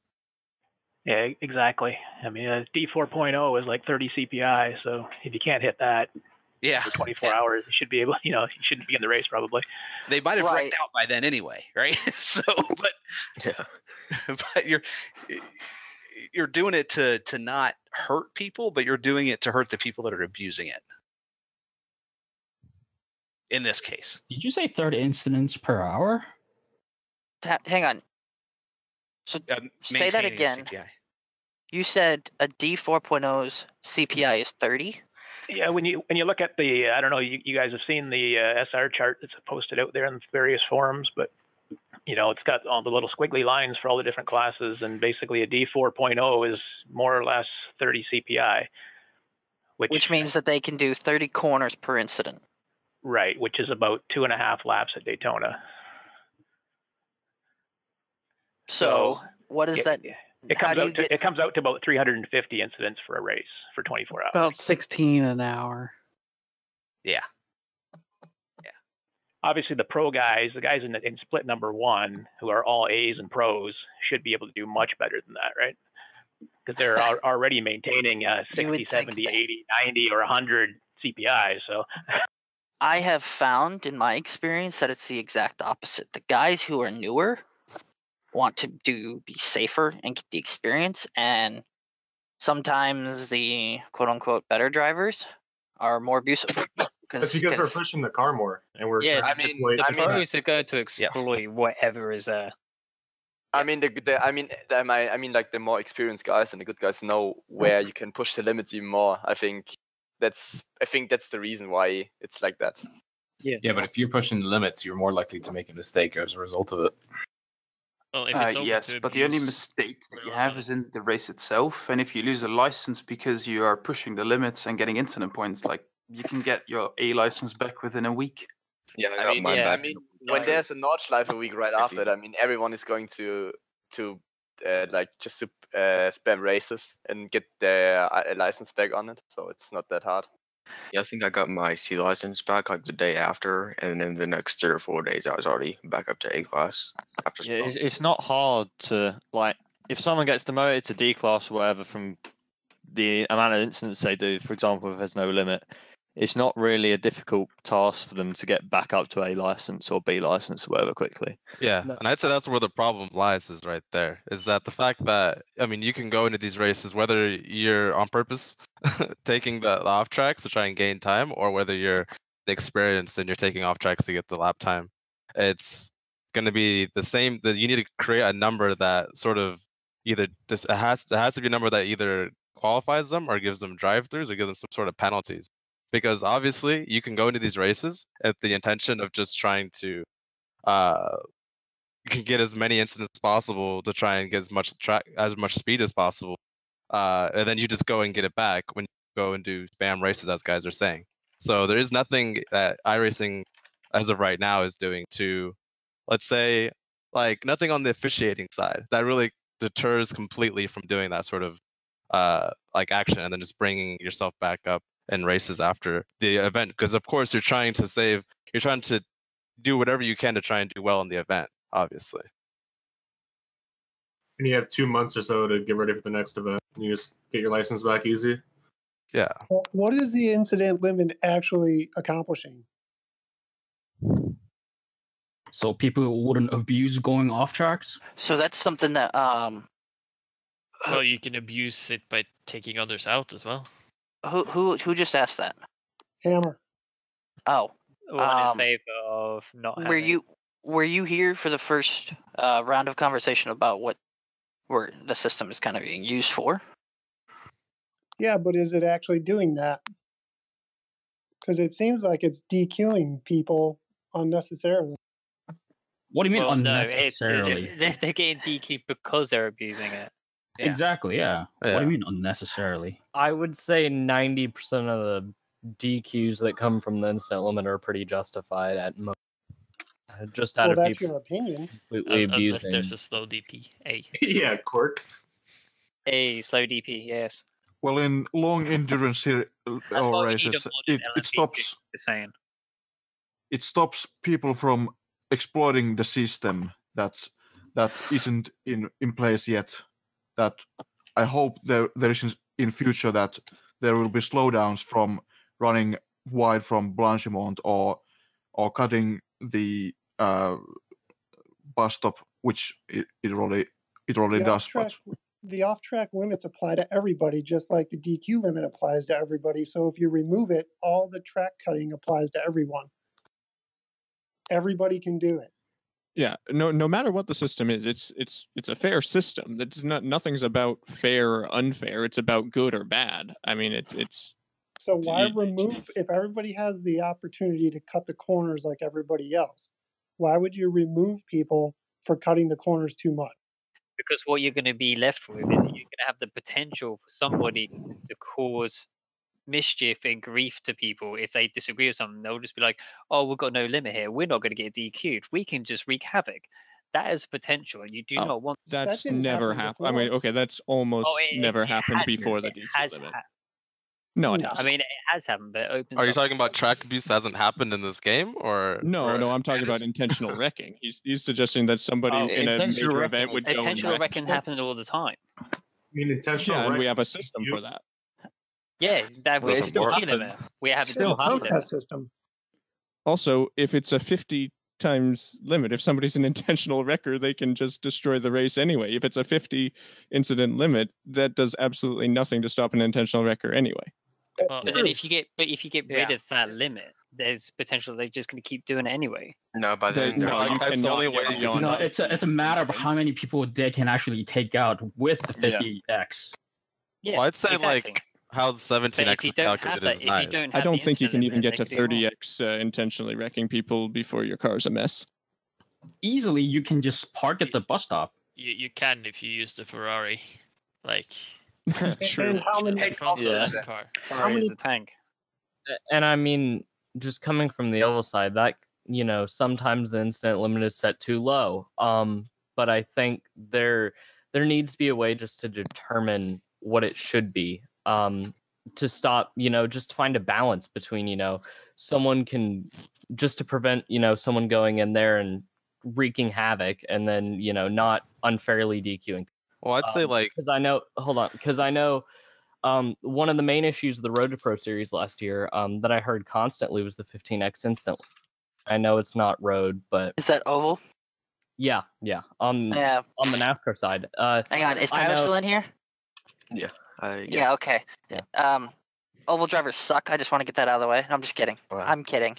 Yeah, exactly. I mean, a D4.0 is like 30 CPI, so if you can't hit that for 24 hours, you should be able, you shouldn't be in the race probably. They might have wrecked out by then anyway, right? But you're doing it to not hurt people, but you're doing it to hurt the people that are abusing it. In this case. Did you say 30 incidents per hour? Hang on. So say that again. CPI. You said a D4.0's CPI is 30? Yeah, when you look at the, I don't know, you guys have seen the SR chart that's posted out there in various forums, but it's got all the little squiggly lines for all the different classes, and basically a D4.0 is more or less 30 CPI. Which means that they can do 30 corners per incident. Right, which is about 2.5 laps at Daytona. So what is that? It comes out to about 350 incidents for a race for 24 hours. About 16 an hour. Yeah. Obviously, the pro guys, the guys in split number 1, who are all A's and pros, should be able to do much better than that, right? Because they're already maintaining 60, 70, 80, 90, or 100 CPI. So I have found in my experience that it's the exact opposite. The guys who are newer want to be safer and get the experience, and sometimes the quote unquote better drivers are more abusive. That's because we're pushing the car more, and we're Yeah, trying to exploit the the pros are going to exploit whatever is there. I mean, like the more experienced guys and the good guys know where you can push the limits even more. I think that's the reason why it's like that. Yeah, but if you're pushing the limits, you're more likely to make a mistake as a result of it. Well, yes, but the only mistake that you have is in the race itself. And if you lose a license because you are pushing the limits and getting incident points, like you can get your A license back within a week. Yeah, I mean, when there's a Nordschleife a week right after it, I mean, everyone is going to spam races and get their license back on it. So it's not that hard. Yeah, I think I got my C license back like the day after, and then the next 3 or 4 days I was already back up to A class. After Yeah, it's not hard to, like, if someone gets demoted to D class or whatever from the amount of incidents they do, for example, if there's no limit, it's not really a difficult task for them to get back up to A license or B license or whatever quickly. Yeah, and I'd say that's where the problem lies, is right there. Is that the fact that, I mean, you can go into these races whether you're on purpose taking the off tracks to try and gain time, or whether you're experienced and you're taking off tracks to get the lap time. It's going to be the same. That you need to create a number that sort of either it has to be a number that either qualifies them or gives them drive-throughs or gives them some sort of penalties. Because obviously you can go into these races at the intention of just trying to get as many incidents as possible to try and get as much speed as possible, and then you just go and get it back when you go and do spam races, as guys are saying. So there is nothing that iRacing, as of right now, is doing to, let's say, like nothing on the officiating side that really deters completely from doing that sort of like action and then just bringing yourself back up in races after the event, because of course you're trying to do whatever you can to try and do well in the event, obviously. And you have 2 months or so to get ready for the next event. And you just get your license back easy. Yeah. What is the incident limit actually accomplishing? So people wouldn't abuse going off tracks? So that's something that well, you can abuse it by taking others out as well. Who just asked that? Hammer. Oh. One in favor of not having. Were you here for the first round of conversation about where the system is kind of being used for? Yeah, but is it actually doing that? Because it seems like it's DQing people unnecessarily. What do you mean unnecessarily? unnecessarily? They're getting DQ'd because they're abusing it. Yeah. Exactly, yeah. What do you mean unnecessarily? I would say 90% of the DQs that come from the incident limit are pretty justified at most. Just out of that's people your opinion. completely Unless abusing. there's a slow DP. A. Yeah, Court. A slow DP, yes. Well, in long endurance races, it stops. It stops people from exploiting the system that isn't in place yet. That I hope there is in future that there will be slowdowns from running wide from Blancpain or cutting the bus stop, which it already does. But the off-track limits apply to everybody, just like the DQ limit applies to everybody. So if you remove it, all the track cutting applies to everyone. Everybody can do it. Yeah, no matter what the system is, it's a fair system. That's nothing's about fair or unfair. It's about good or bad. I mean, it's. So why remove, if everybody has the opportunity to cut the corners like everybody else, why would you remove people for cutting the corners too much? Because what you're going to be left with is you're going to have the potential for somebody to cause mischief and grief to people if they disagree with something. They'll just be like, oh, we've got no limit here. We're not going to get DQ'd. We can just wreak havoc. That is potential, and you do not want That's never happened. I mean, okay, that's almost never happened before the DQ limit. No, it hasn't. I mean, it has happened, but it opens Are you up talking about track abuse that hasn't happened in this game, or No, I'm talking about intentional wrecking. He's suggesting that somebody in a major event would go intentional wrecking happens all the time. I mean, intentional and we wrecking. have a system for that. Yeah, that was still we have a Still have that system. Also, if it's a 50 times limit. If somebody's an intentional wrecker, they can just destroy the race anyway. If it's a 50 incident limit, that does absolutely nothing to stop an intentional wrecker anyway. But then if you get rid of that limit, there's potential they're just going to keep doing it anyway. No, by then it's a matter of how many people they can actually take out with the 50x. Yeah, well, I'd say like how 17x is calculated is nice. I don't think you can even get to 30x intentionally wrecking people before your car's a mess. Easily, you can just park at the bus stop. You can if you use the Ferrari, like. True. And how many? Car. Ferrari is a tank. And I mean, just coming from the oval side, that sometimes the incident limit is set too low. But I think there needs to be a way just to determine what it should be. To stop, just to find a balance between, someone can just to prevent, someone going in there and wreaking havoc and then, not unfairly DQing. Well, I'd say because I know one of the main issues of the Road to Pro Series last year that I heard constantly was the 15x instant. I know it's not road, but is that oval? Yeah. On the NASCAR side. Hang on, is Tyler still in here? Yeah. Yeah. Okay. Yeah. Oval drivers suck. I just want to get that out of the way. I'm just kidding. Wow. I'm kidding.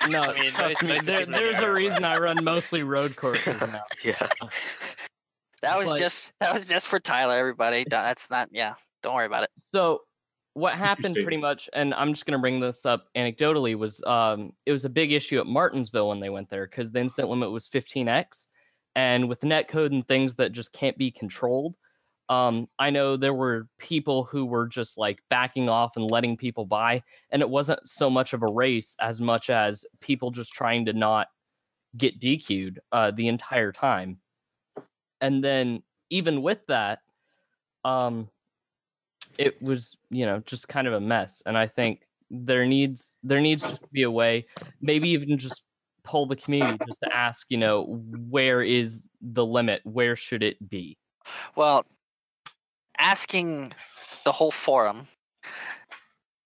No, I mean, trust me, there's a reason I run mostly road courses now. Yeah. That was just for Tyler, everybody. That's not. Yeah. Don't worry about it. So what happened pretty much, and I'm just going to bring this up anecdotally, was it was a big issue at Martinsville when they went there because the instant limit was 15x, and with netcode and things that just can't be controlled. I know there were people who were just like backing off and letting people by, and it wasn't so much of a race as much as people just trying to not get DQ'd the entire time. And then even with that, it was, just kind of a mess. And I think there needs just to be a way, maybe even just poll the community just to ask, where is the limit? Where should it be? Well, asking the whole forum,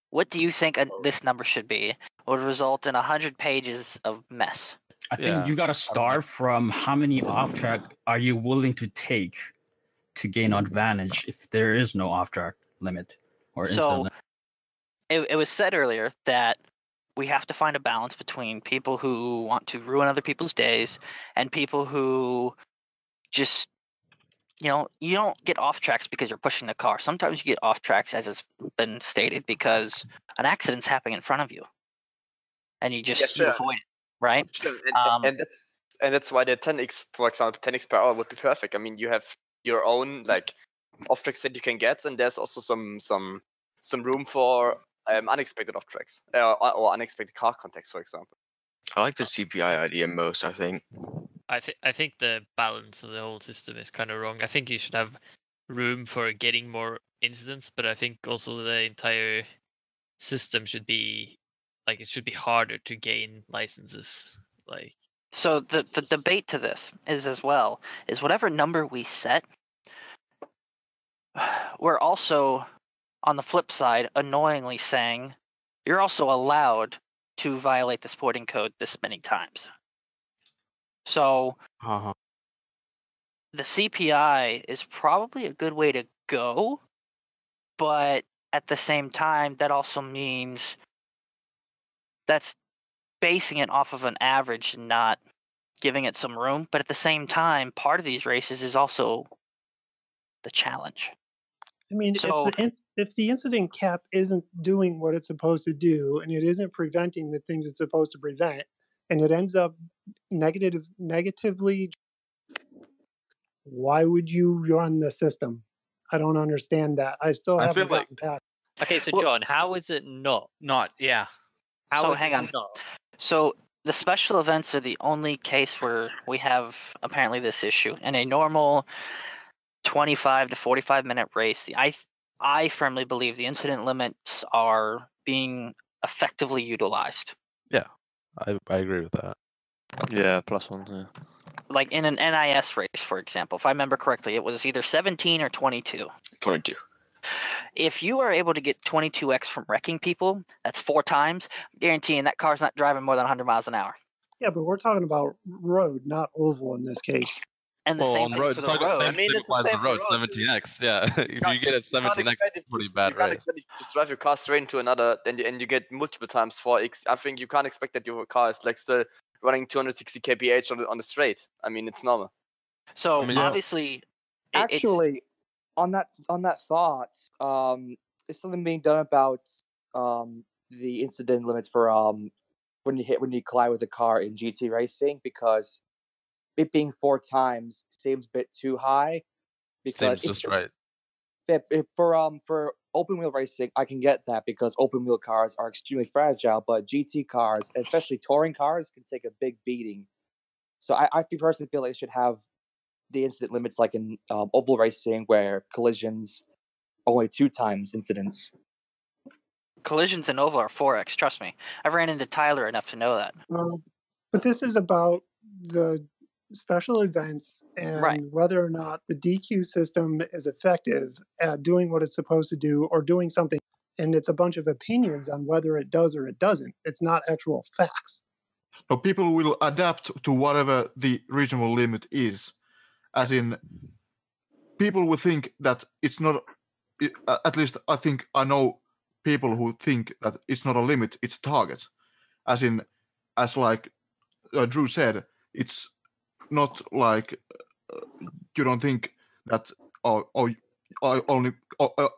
what do you think this number should be, would result in 100 pages of mess. I think you got to start from how many off-track are you willing to take to gain advantage if there is no off-track limit or instant limit. It was said earlier that we have to find a balance between people who want to ruin other people's days and people who just, you don't get off tracks because you're pushing the car. Sometimes you get off tracks, as has been stated, because an accident's happening in front of you, and you just you avoid it, right? Sure. And that's why the 10x, for example, 10x per hour would be perfect. I mean, you have your own off tracks that you can get, and there's also some room for unexpected off tracks or unexpected car contacts, for example. I like the CPI idea most. I think the balance of the whole system is kind of wrong. I think you should have room for getting more incidents, but I think also the entire system should be it should be harder to gain licenses. So the debate to this is whatever number we set, we're also on the flip side annoyingly saying you're also allowed to violate the sporting code this many times. So the CPI is probably a good way to go, but at the same time, that also means that's basing it off of an average and not giving it some room. But at the same time, part of these races is also the challenge. I mean, so, if the incident cap isn't doing what it's supposed to do, and it isn't preventing the things it's supposed to prevent, and it ends up negatively, why would you run the system? I don't understand that. I still haven't gotten past. Okay, so John, how is it not? Yeah. Hang on. So the special events are the only case where we have apparently this issue. In a normal 25 to 45 minute race, I firmly believe the incident limits are being effectively utilized. Yeah, I agree with that. Yeah, +1. Yeah. Like in an NIS race, for example, if I remember correctly, it was either 17 or 22. 22. If you are able to get 22x from wrecking people, that's 4 times. I'm guaranteeing that car's not driving more than 100 miles an hour. Yeah, but we're talking about road, not oval in this case. And the Well, same on thing road, for it's the talking road. same thing applies to road, 17x. Yeah, if you get a 17x, it's a pretty bad race. If you just drive your car straight into another, and you get multiple times 4x, I think you can't expect that your car is like still running 260 kph on the straight. I mean, it's normal. So I mean, yeah. obviously, Actually, on that thought, is something being done about the incident limits for when you collide with a car in GT racing, because it being 4 times seems a bit too high. Because Seems just right. For open wheel racing, I can get that because open wheel cars are extremely fragile, but GT cars, especially touring cars, can take a big beating. So I personally feel like they should have the incident limits like in oval racing, where collisions only 2 times incidents. Collisions in oval are 4x. Trust me, I've ran into Tyler enough to know that. But this is about the special events and whether or not the DQ system is effective at doing what it's supposed to do or doing something. And it's a bunch of opinions on whether it does or it doesn't. It's not actual facts. So people will adapt to whatever the regional limit is. As in, people will think that it's not, at least I think I know people who think that it's not a limit, it's a target. As in, as like Drew said, it's not like you don't think that I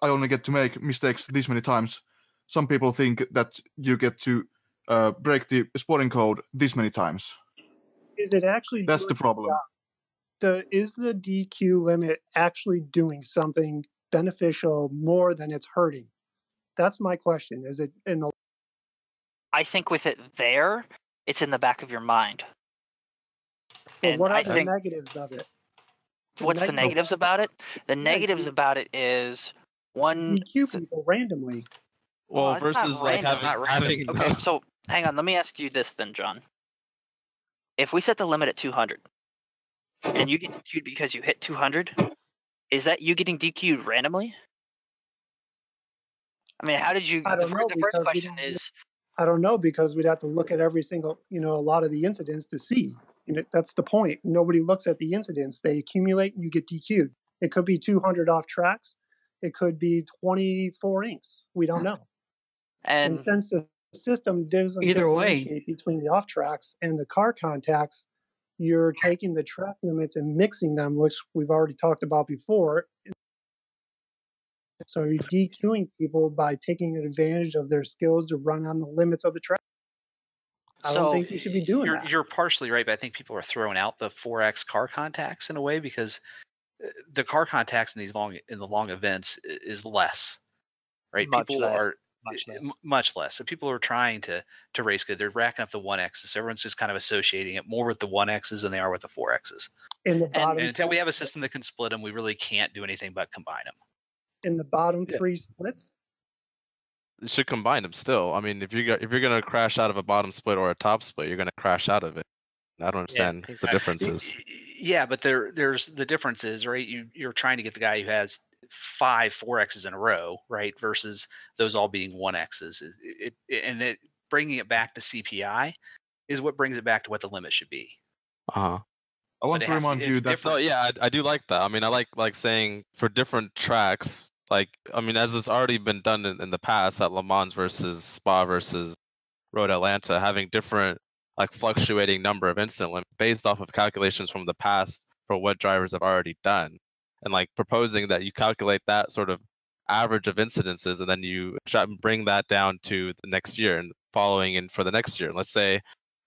only get to make mistakes this many times. Some people think that you get to break the spotting code this many times. Is it actually? That's the problem. Is the DQ limit actually doing something beneficial more than it's hurting? That's my question. Is it in the? I think with it there, it's in the back of your mind. But And what are I the think negatives of it? what's the negatives about it? The negatives about it is one. DQ people randomly. Well, it's not versus like random. having Okay, so hang on. Let me ask you this then, John. If we set the limit at 200, and you get DQ'd because you hit 200, is that you getting DQ'd randomly? I mean, how did you? I don't know, The first because question is. I don't know, because we'd have to look at every single, a lot of the incidents to see. That's the point. Nobody looks at the incidents. They accumulate and you get DQ'd. It could be 200 off tracks. It could be 24 inks. We don't know. And since the system doesn't differentiate between the off tracks and the car contacts, you're taking the track limits and mixing them, which we've already talked about before. So you're DQing people by taking advantage of their skills to run on the limits of the track. I don't think you should be doing that. You're partially right, but I think people are throwing out the 4x car contacts in a way because the car contacts in the long events is less, right? People are much less. So people are trying to race good. They're racking up the 1x's. So everyone's just kind of associating it more with the 1x's than they are with the 4x's. And until we have a system that can split them, we really can't do anything but combine them. In the bottom 3 splits? You should combine them still. I mean, if you're gonna crash out of a bottom split or a top split, you're gonna crash out of it. I don't understand the differences. Yeah, but there's the differences, right? You're trying to get the guy who has 5 4x's in a row, right? Versus those all being 1x's. Bringing it back to CPI is what brings it back to what the limit should be. Uh-huh. I want to remind you that. No, yeah, I do like that. I mean, I like saying for different tracks, like, I mean, as has already been done in the past at Le Mans versus Spa versus Road Atlanta, having different, like, fluctuating number of incident limits based off of calculations from the past for what drivers have already done, and like proposing that you calculate that sort of average of incidences, and then you try and bring that down to the next year and following in for the next year. Let's say,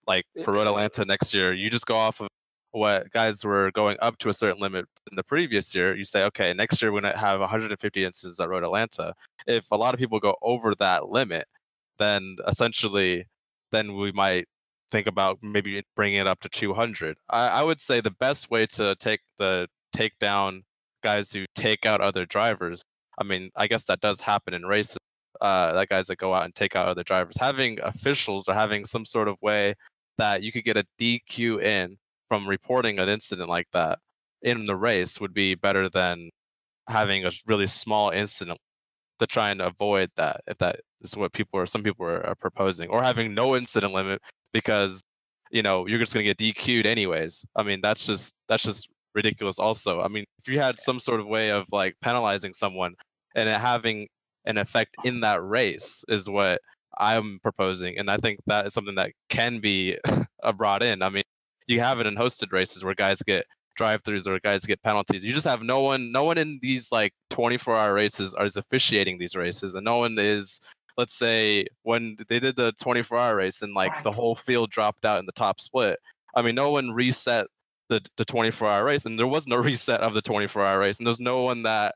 like, for Road Atlanta next year, you just go off of what guys were going up to a certain limit in the previous year. You say, okay, next year we're going to have 150 instances at Road Atlanta. If a lot of people go over that limit, then essentially, then we might think about maybe bringing it up to 200. I would say the best way to take down guys who take out other drivers. I mean, I guess that does happen in races. That guys that go out and take out other drivers. Having officials or having some sort of way that you could get a DQ in from reporting an incident like that in the race would be better than having a really small incident to try and avoid that, if that is what some people are proposing, or having no incident limit, because you're just gonna get DQ'd anyways. I mean, that's just ridiculous. Also, I mean, if you had some sort of way of like penalizing someone and it having an effect in that race is what I'm proposing, and I think that is something that can be brought in. I mean, you have it in hosted races where guys get drive-throughs or guys get penalties. You just have no one in these like 24-hour races is officiating these races, and no one is. Let's say when they did the 24-hour race and like the whole field dropped out in the top split. I mean, no one reset the 24-hour race, and there was no reset of the 24-hour race, and there's no one that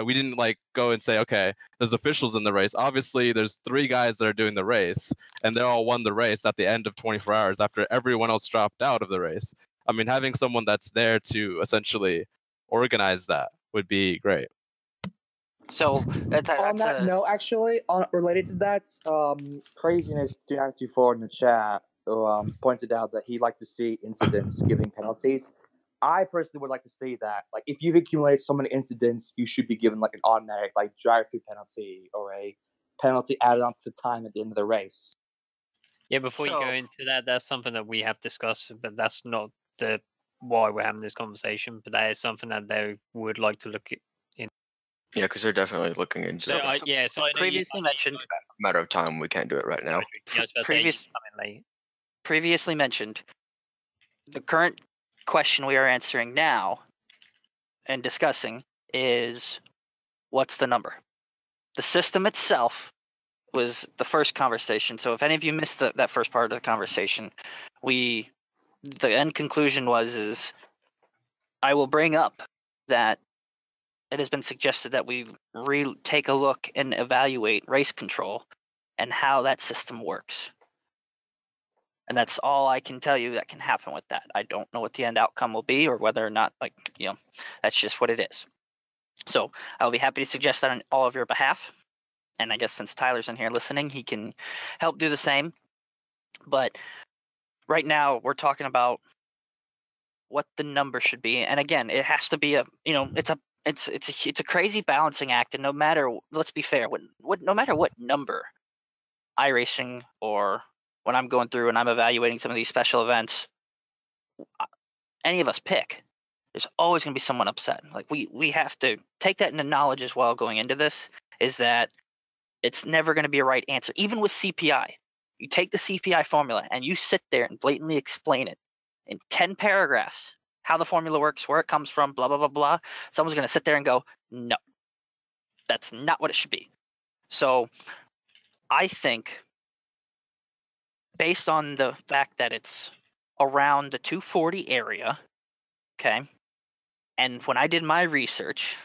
we didn't like go and say, okay, there's officials in the race. Obviously, there's 3 guys that are doing the race, and they all won the race at the end of 24 hours after everyone else dropped out of the race. I mean, having someone that's there to essentially organize that would be great. So on that note, actually, related to that, Craziness 2924 in the chat pointed out that he'd like to see incidents giving penalties. I personally would like to see that. Like, if you've accumulated so many incidents, you should be given like an automatic like drive-through penalty or a penalty added on to the time at the end of the race. Yeah, before you go into that, that's something that we have discussed, but that's not the why we're having this conversation. But that is something that they would like to look in. Yeah, because they're definitely looking into So, it. so I know previously mentioned. Matter of time, we can't do it right now. Previously mentioned, the current question we are answering now and discussing is what's the number? The system itself was the first conversation. So if any of you missed that first part of the conversation, the end conclusion is I will bring up that it has been suggested that we take a look and evaluate race control and how that system works. And that's all I can tell you that can happen with that. I don't know what the end outcome will be or whether or not, that's just what it is. So I'll be happy to suggest that on all of your behalf. And I guess since Tyler's in here listening, he can help do the same. But right now we're talking about what the number should be. And again, it has to be it's a crazy balancing act. And no matter, let's be fair, no matter what number iRacing or when I'm going through and I'm evaluating some of these special events, any of us pick, there's always going to be someone upset. Like we have to take that into knowledge as well going into this, is that it's never going to be a right answer. Even with CPI, you take the CPI formula and you sit there and blatantly explain it in 10 paragraphs, how the formula works, where it comes from, blah, blah, blah, blah. Someone's going to sit there and go, no, that's not what it should be. So I think, based on the fact that it's around the 240 area, okay, and when I did my research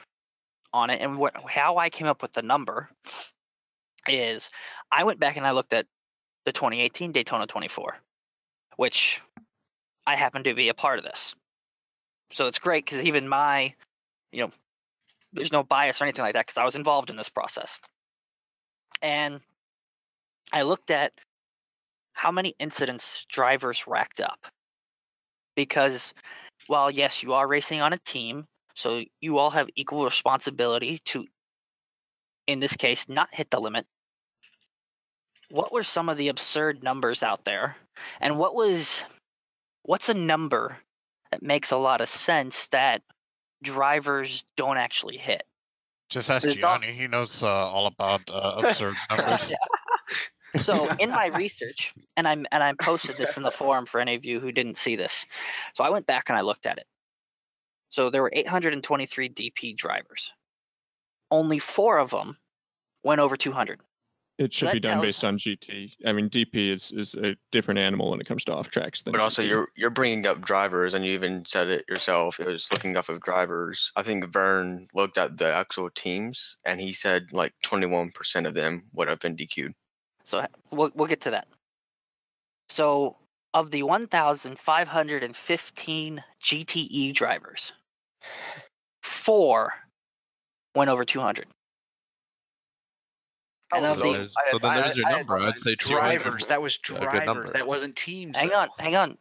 on it and how I came up with the number is I went back and I looked at the 2018 Daytona 24, which I happen to be a part of this. So it's great because even there's no bias or anything like that because I was involved in this process. And I looked at how many incidents drivers racked up. Because while, yes, you are racing on a team, so you all have equal responsibility to, in this case, not hit the limit. What were some of the absurd numbers out there? And what's a number that makes a lot of sense that drivers don't actually hit? Just ask Gianni. He knows all about absurd numbers. So in my research, and I posted this in the forum for any of you who didn't see this. So I went back and I looked at it. So there were 823 DP drivers. Only 4 of them went over 200. It should be done based on GT. I mean, DP is a different animal when it comes to off tracks. But also, you're bringing up drivers, and you even said it yourself. It was looking off of drivers. I think Vern looked at the actual teams, and he said like 21% of them would have been DQ'd. So we'll get to that. So of the 1,515 GTE drivers, 4 went over 200. And So then there's your number. I'd say drivers. That was drivers. That wasn't teams. Hang on.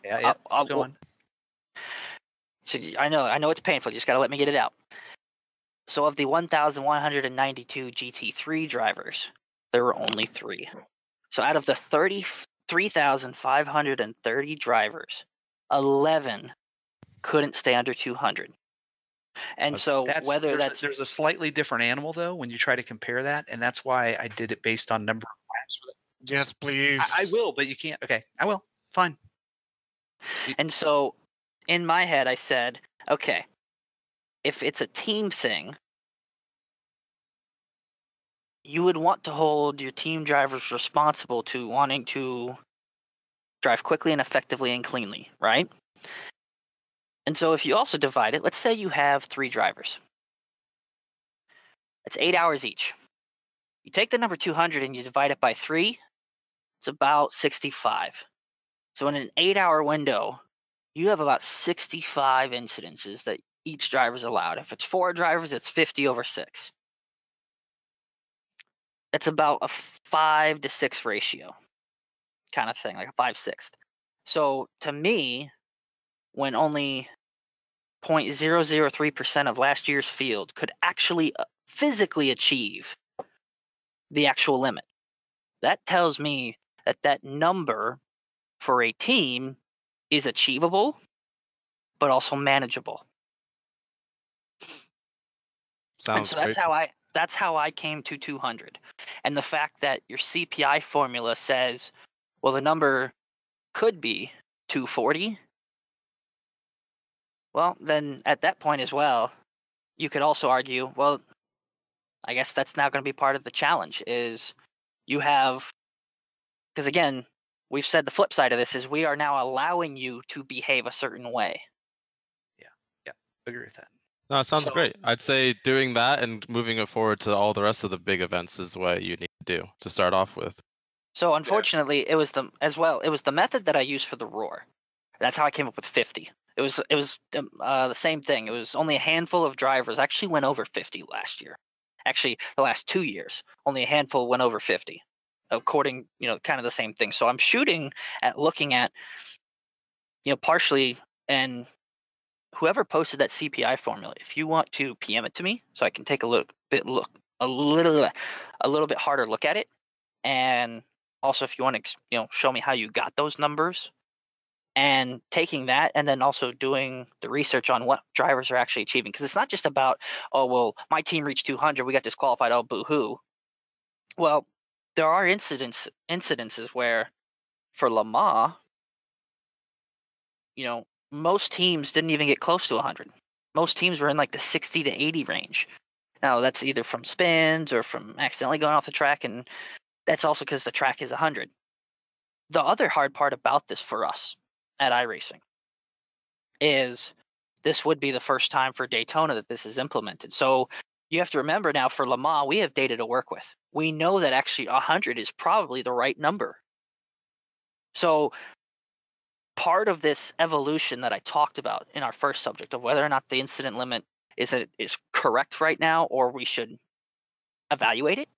Yeah, go on. So I know it's painful. You just got to let me get it out. So of the 1,192 GT3 drivers, there were only 3. So out of the 3,530 drivers, 11 couldn't stay under 200. And so whether there's a slightly different animal though when you try to compare that, and that's why I did it based on number of laps. Yes, please. I will, but you can't. Okay, I will. Fine. And so in my head, I said, okay, if it's a team thing, you would want to hold your team drivers responsible to wanting to drive quickly and effectively and cleanly, right? And so if you also divide it, let's say you have 3 drivers. It's 8 hours each. You take the number 200 and you divide it by 3, it's about 65. So in an 8-hour window, you have about 65 incidences that each driver's allowed. If it's 4 drivers, it's 50 over 6. It's about a 5 to 6 ratio kind of thing, like a 5/6. So to me, when only 0.003% of last year's field could actually physically achieve the actual limit, that tells me that that number for a team is achievable, but also manageable. And so that's how I came to 200. And the fact that your CPI formula says, well, the number could be 240. Well, then at that point as well, you could also argue, well, I guess that's now going to be part of the challenge is you have, because again, we've said the flip side of this is we are now allowing you to behave a certain way. Yeah, agree with that. No, it sounds great. I'd say doing that and moving it forward to all the rest of the big events is what you need to do to start off with. So unfortunately, it was the method that I used for the Roar. That's how I came up with 50. It was the same thing. It was only a handful of drivers actually went over 50 last year. Actually, the last 2 years, only a handful went over 50. According, kind of the same thing. So I'm shooting at looking at, partially, and whoever posted that CPI formula, if you want to PM it to me, so I can take a little bit harder look at it, and also if you want to, show me how you got those numbers, and taking that, and then also doing the research on what drivers are actually achieving, because it's not just about, oh well, my team reached 200, we got disqualified, oh boo hoo. Well, there are incidences where, for Le Mans, most teams didn't even get close to 100. Most teams were in like the 60 to 80 range. Now, that's either from spins or from accidentally going off the track, and that's also because the track is 100. The other hard part about this for us at iRacing is this would be the first time for Daytona that this is implemented. So you have to remember now for Le Mans, we have data to work with. We know that actually 100 is probably the right number. So part of this evolution that I talked about in our first subject of whether or not the incident limit is correct right now or we should evaluate it,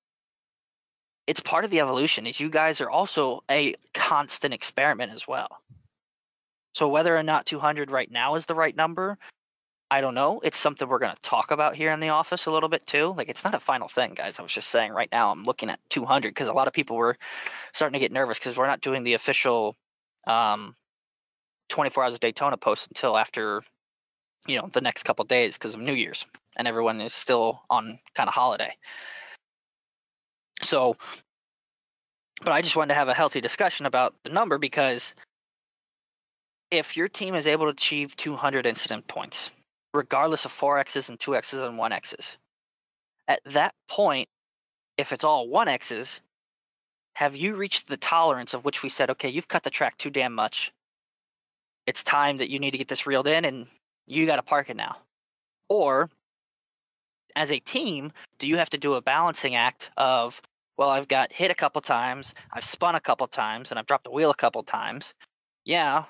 it's part of the evolution is you guys are also a constant experiment as well. So whether or not 200 right now is the right number, I don't know. It's something we're going to talk about here in the office a little bit too. Like, it's not a final thing, guys. I was just saying right now I'm looking at 200 because a lot of people were starting to get nervous because we're not doing the official 24 Hours of Daytona post until after, the next couple of days because of New Year's and everyone is still on kind of holiday. So, but I just wanted to have a healthy discussion about the number because if your team is able to achieve 200 incident points, regardless of 4Xs and 2Xs and 1Xs, at that point, if it's all 1Xs, have you reached the tolerance of which we said, okay, you've cut the track too damn much. It's time that you need to get this reeled in and you got to park it now. Or as a team, do you have to do a balancing act of, well, I've got hit a couple times, I've spun a couple times, and I've dropped the wheel a couple times. Yeah,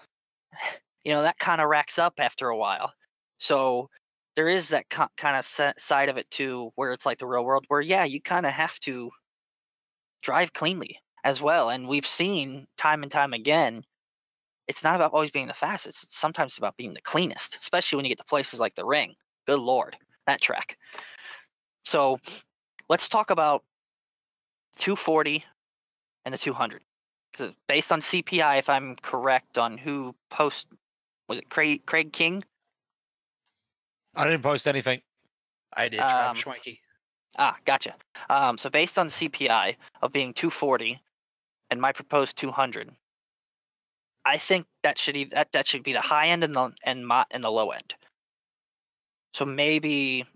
that kind of racks up after a while. So there is that kind of side of it too, where it's like the real world, where yeah, you kind of have to drive cleanly as well. And we've seen time and time again, it's not about always being the fastest. It's sometimes about being the cleanest, especially when you get to places like the Ring. Good Lord, that track. So let's talk about 240 and the 200. 'Cause based on CPI, if I'm correct on who was it Craig King? I didn't post anything. I did, Travis Schwenke. Gotcha. So based on CPI of being 240 and my proposed 200, I think that should be the high end and the low end. So maybe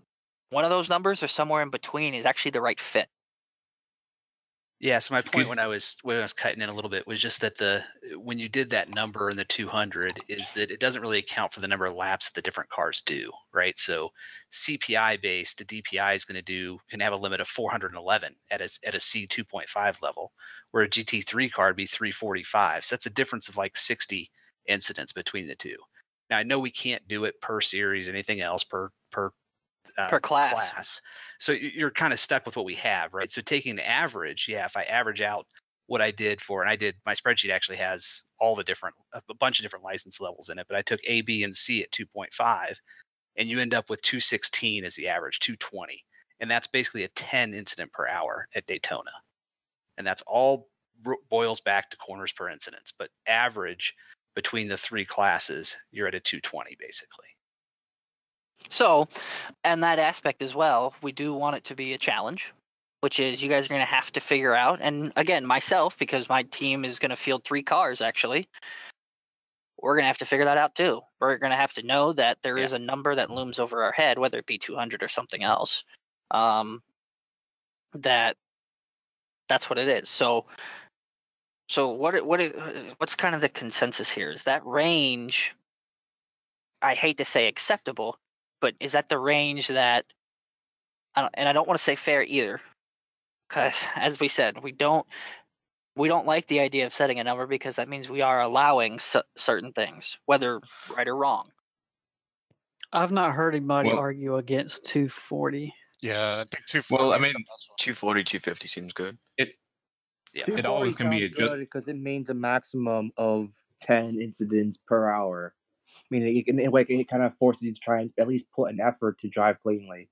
one of those numbers or somewhere in between is actually the right fit. Yeah, so my point when I was cutting in a little bit was just that when you did that number in the 200 is that it doesn't really account for the number of laps that the different cars do, right? So CPI based, the DPI can have a limit of 411 at a C 2.5 level, where a GT3 car would be 345. So that's a difference of like 60 incidents between the two. Now I know we can't do it per series, anything else per class. So you're kind of stuck with what we have, right? So taking an average, if I average out what I did my spreadsheet actually has a bunch of different license levels in it, but I took A, B, and C at 2.5, and you end up with 216 as the average, 220. And that's basically a 10 incident per hour at Daytona. And that's all boils back to corners per incidents, but average between the three classes, you're at a 220 basically. So, and that aspect as well, we do want it to be a challenge, which is you guys are going to have to figure out, and again, myself, because my team is going to field 3 cars actually, we're going to have to figure that out too. We're going to have to know that there is a number that looms over our head, whether it be 200 or something else, that's what it is. So what's kind of the consensus here? Is that range, I hate to say acceptable, but is that the range that, and I don't want to say fair either, because as we said, we don't like the idea of setting a number because that means we are allowing certain things, whether right or wrong. I've not heard anybody argue against 240. Yeah, I think 240. Well, I mean, 240, 250 seems good. It always can be good because it means a maximum of 10 incidents per hour. I mean, it kind of forces you to try and at least put an effort to drive cleanly.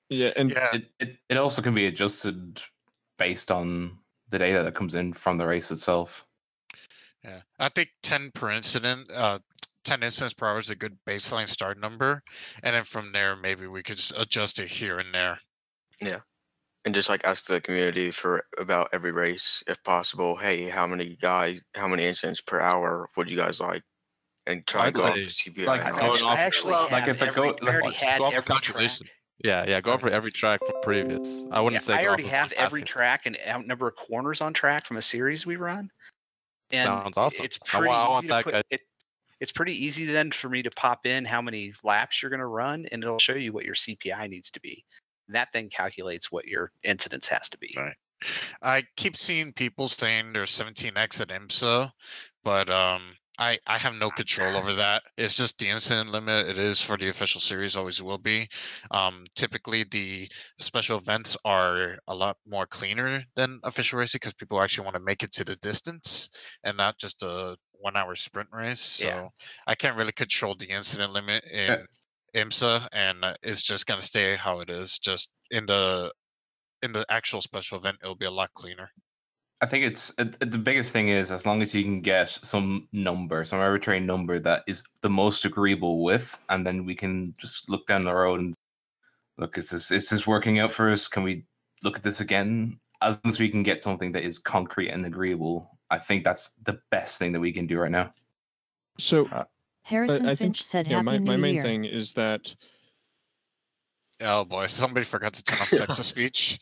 Yeah, and it also can be adjusted based on the data that comes in from the race itself. Yeah, I think 10 per incident, 10 incidents per hour is a good baseline start number, and then from there maybe we could just adjust it here and there. Yeah, and just like ask the community for about every race, if possible. Hey, how many incidents per hour would you guys like? And try and go off the CPI. Go off contribution. Yeah, go over every track from previous. I wouldn't say. I already have every track and number of corners on track from a series we run. And sounds awesome. It's pretty easy to put, it's pretty easy then for me to pop in how many laps you're going to run, and it'll show you what your CPI needs to be. And that then calculates what your incidence has to be. Right. I keep seeing people saying there's 17x at IMSA, but I have no control over that. It's just the incident limit. It is for the official series, always will be. Typically, the special events are a lot more cleaner than official racing because people actually want to make it to the distance and not just a 1 hour sprint race. So I can't really control the incident limit in IMSA, and it's just going to stay how it is. Just in the actual special event, it'll be a lot cleaner. I think it's the biggest thing is as long as you can get some arbitrary number that is the most agreeable with, and then we can just look down the road and look, is this working out for us? Can we look at this again? As long as we can get something that is concrete and agreeable, I think that's the best thing that we can do right now. So Harrison I Finch think, said, yeah, "Happy my New main Year." thing is that. Oh boy, somebody forgot to turn off text-to-speech.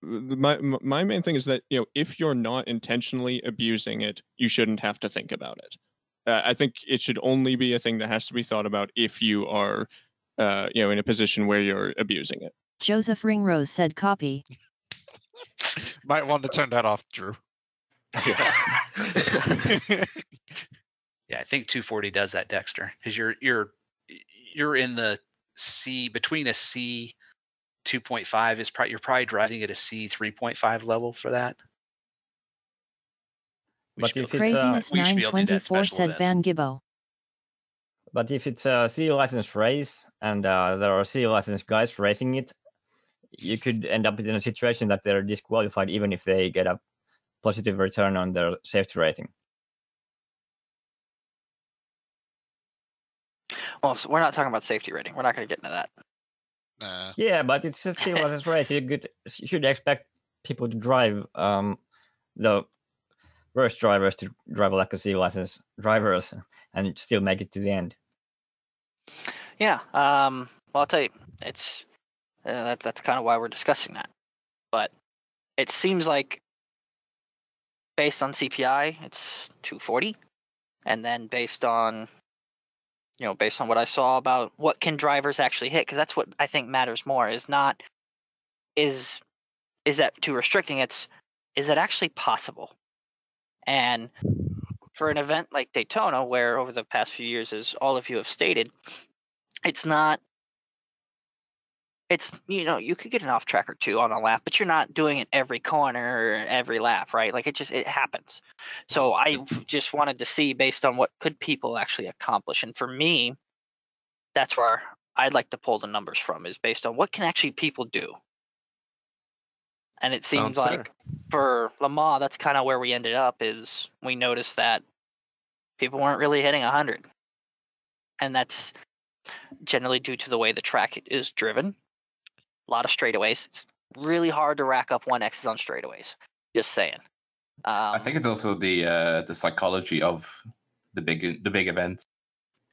My main thing is that, if you're not intentionally abusing it, you shouldn't have to think about it. I think it should only be a thing that has to be thought about if you are, in a position where you're abusing it. Joseph Ringrose said, "Copy." Might want to turn that off, Drew. Yeah, I think 240 does that, Dexter, because you're in the C, between a C 2.5 is you're probably driving at a C 3.5 level for that. But if Craziness 924 said Van Gibbo. But if it's a C license race and there are C license guys racing it, you could end up in a situation that they're disqualified even if they get a positive return on their safety rating. Well, so we're not talking about safety rating. We're not going to get into that. Yeah, but it's just still a race. You should expect people to drive the worst drivers to drive like a C license drivers and still make it to the end. Yeah. Well, I'll tell you, it's that's kind of why we're discussing that. But it seems like based on CPI, it's 240, and then based on what I saw about what can drivers actually hit, because that's what I think matters more. Is that too restricting? Is it actually possible? And for an event like Daytona, where over the past few years, as all of you have stated, it's not. It's you could get an off track or two on a lap, but you're not doing it every corner or every lap, right? Like it happens. So I just wanted to see based on what could people actually accomplish, and for me, that's where I'd like to pull the numbers from, is based on what can actually people do. And it seems like for Le Mans, that's kind of where we ended up. Is we noticed that people weren't really hitting 100, and that's generally due to the way the track is driven. A lot of straightaways. It's really hard to rack up 1Xs on straightaways. Just saying. I think it's also the psychology of the big events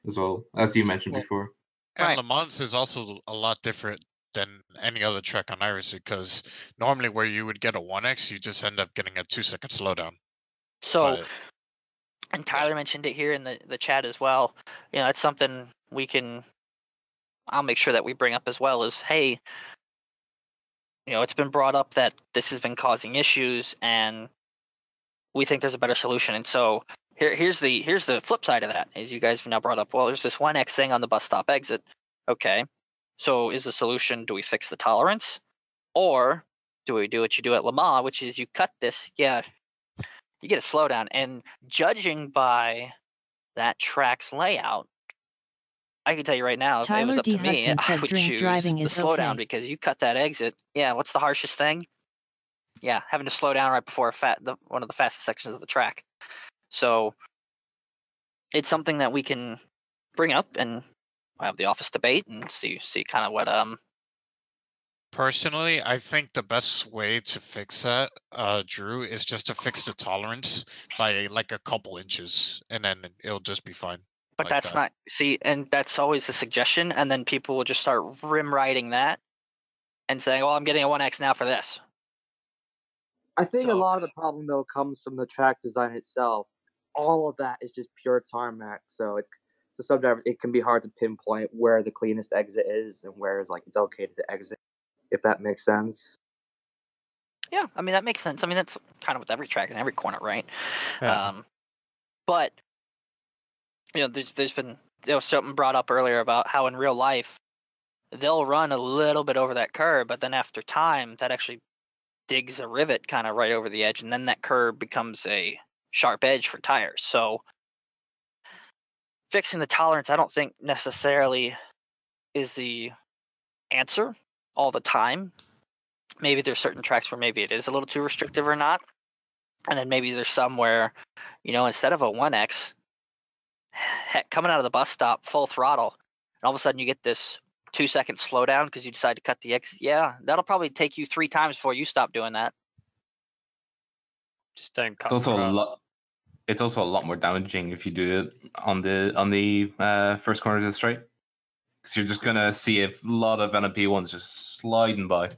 as well, as you mentioned before. And Le Mans is also a lot different than any other track on iRacing, because normally where you would get a 1X, you just end up getting a 2-second slowdown. So, and Tyler mentioned it here in the chat as well. It's something I'll make sure that we bring up as well, is, hey, it's been brought up that this has been causing issues, and we think there's a better solution. And so here's the flip side of that, is you guys have now brought up, well, there's this 1X thing on the bus stop exit. Okay, so is the solution, do we fix the tolerance, or do we do what you do at Le Mans, which is you cut this, you get a slowdown. And judging by that track's layout, I can tell you right now, if it was up to me, I would choose the slowdown, because you cut that exit. Yeah, what's the harshest thing? Yeah, having to slow down right before one of the fastest sections of the track. So it's something that we can bring up and have the office debate and see kind of what. Personally, I think the best way to fix that, Drew, is just to fix the tolerance by like a couple inches, and then it'll just be fine. But that's not, and that's always a suggestion, and then people will just start rim riding that and saying, well, I'm getting a 1X now for this. I think a lot of the problem, though, comes from the track design itself. All of that is just pure tarmac, so to some drivers, it can be hard to pinpoint where the cleanest exit is and where it's okay to exit, if that makes sense. Yeah, I mean, that makes sense. I mean, that's kind of with every track in every corner, right? Yeah. But there was something brought up earlier about how in real life they'll run a little bit over that curb, but then after time that actually digs a rivet kind of right over the edge, and then that curb becomes a sharp edge for tires. So fixing the tolerance, I don't think necessarily is the answer all the time. Maybe there's certain tracks where maybe it is a little too restrictive or not, and then maybe there's some where instead of a 1X, heck, coming out of the bus stop full throttle, and all of a sudden you get this 2-second slowdown because you decide to cut the exit. Yeah, that'll probably take you 3 times before you stop doing that. Just don't cut. It's also a lot more damaging if you do it on the first corner of the straight, because you're just gonna see a lot of NMP ones just sliding by.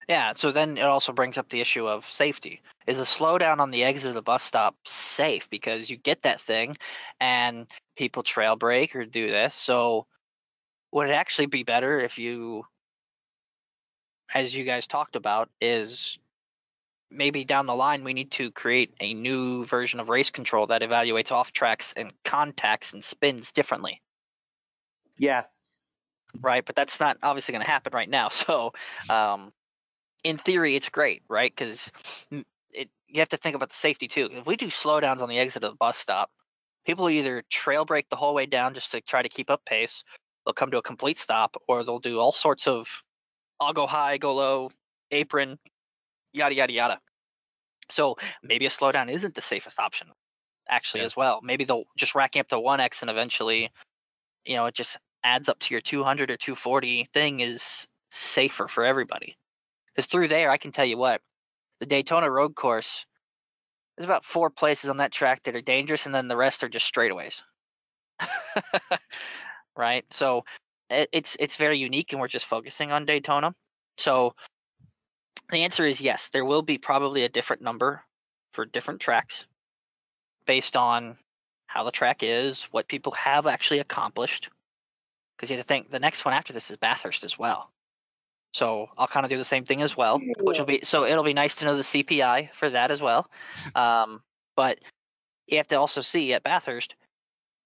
Yeah, so then it also brings up the issue of safety. Is a slowdown on the exit of the bus stop safe? Because you get that thing and people trail brake or do this. So would it actually be better if you, as you guys talked about, is maybe down the line we need to create a new version of race control that evaluates off tracks and contacts and spins differently? Yes. Right, but that's not obviously going to happen right now. So in theory, it's great, right? Because you have to think about the safety too. If we do slowdowns on the exit of the bus stop, people either trail brake the whole way down just to try to keep up pace, they'll come to a complete stop, or they'll do all sorts of I'll go high, go low, apron, yada, yada, yada. So maybe a slowdown isn't the safest option, actually, as well. Maybe they'll just racking up to 1x and eventually, it just adds up to your 200 or 240 thing is safer for everybody. Because through there, I can tell you what, the Daytona road course, there's about 4 places on that track that are dangerous, and then the rest are just straightaways. Right? So it's very unique, and we're just focusing on Daytona. So the answer is yes, there will be probably a different number for different tracks based on how the track is, what people have actually accomplished. Because you have to think, the next one after this is Bathurst as well. So I'll kind of do the same thing as well, which will be, so it'll be nice to know the CPI for that as well. But you have to also see at Bathurst,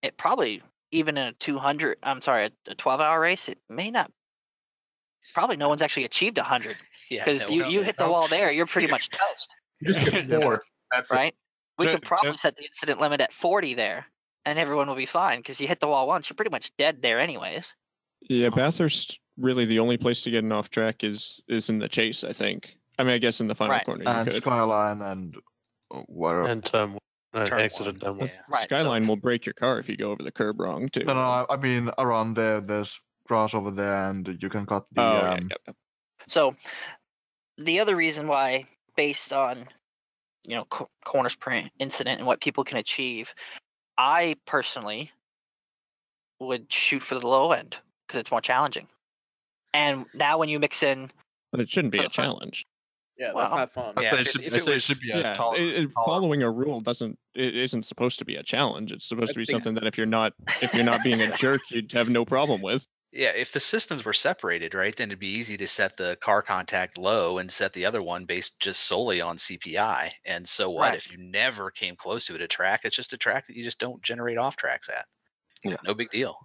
it probably, even in a 12-hour race, it may not, probably no one's actually achieved 100. Because you hit the wall there, you're pretty much toast. Just get bored. That's right? We could probably set the incident limit at 40 there, and everyone will be fine, because you hit the wall once, you're pretty much dead there anyways. Yeah, Bathurst, really the only place to get an off track is in the chase, I think. I mean, I guess in the final corner you and could. Skyline and where and exit and turn one. Right, Skyline will break your car if you go over the curb wrong too. No, I mean around there. There's grass over there, and you can cut the. So the other reason why, based on corners per incident and what people can achieve, I personally would shoot for the low end because it's more challenging. And now when you mix in, but it shouldn't be a challenge. Yeah, that's not fun. I say it should be a following a rule isn't supposed to be a challenge. It's supposed to be something that if you're not being a jerk, you'd have no problem with. Yeah, if the systems were separated, right, then it'd be easy to set the car contact low and set the other one based just solely on CPI. And so what if you never came close to it? A track, it's just a track that you just don't generate off tracks at. Yeah, no big deal.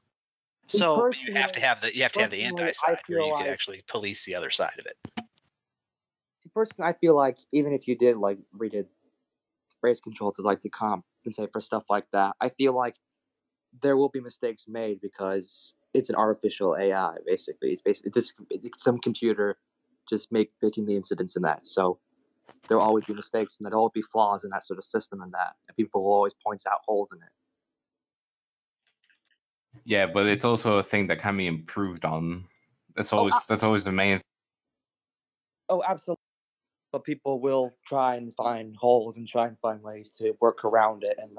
So you have to have the anti side where you can actually police the other side of it. Personally, I feel like even if you did redid race control to compensate for stuff like that, I feel like there will be mistakes made because it's an artificial AI. Basically, it's some computer just picking the incidents in that. So there will always be mistakes, and there'll always be flaws in that sort of system, and people will always point out holes in it. Yeah, but it's also a thing that can be improved on. That's always the main. Oh, absolutely. But people will try and find holes and try and find ways to work around it and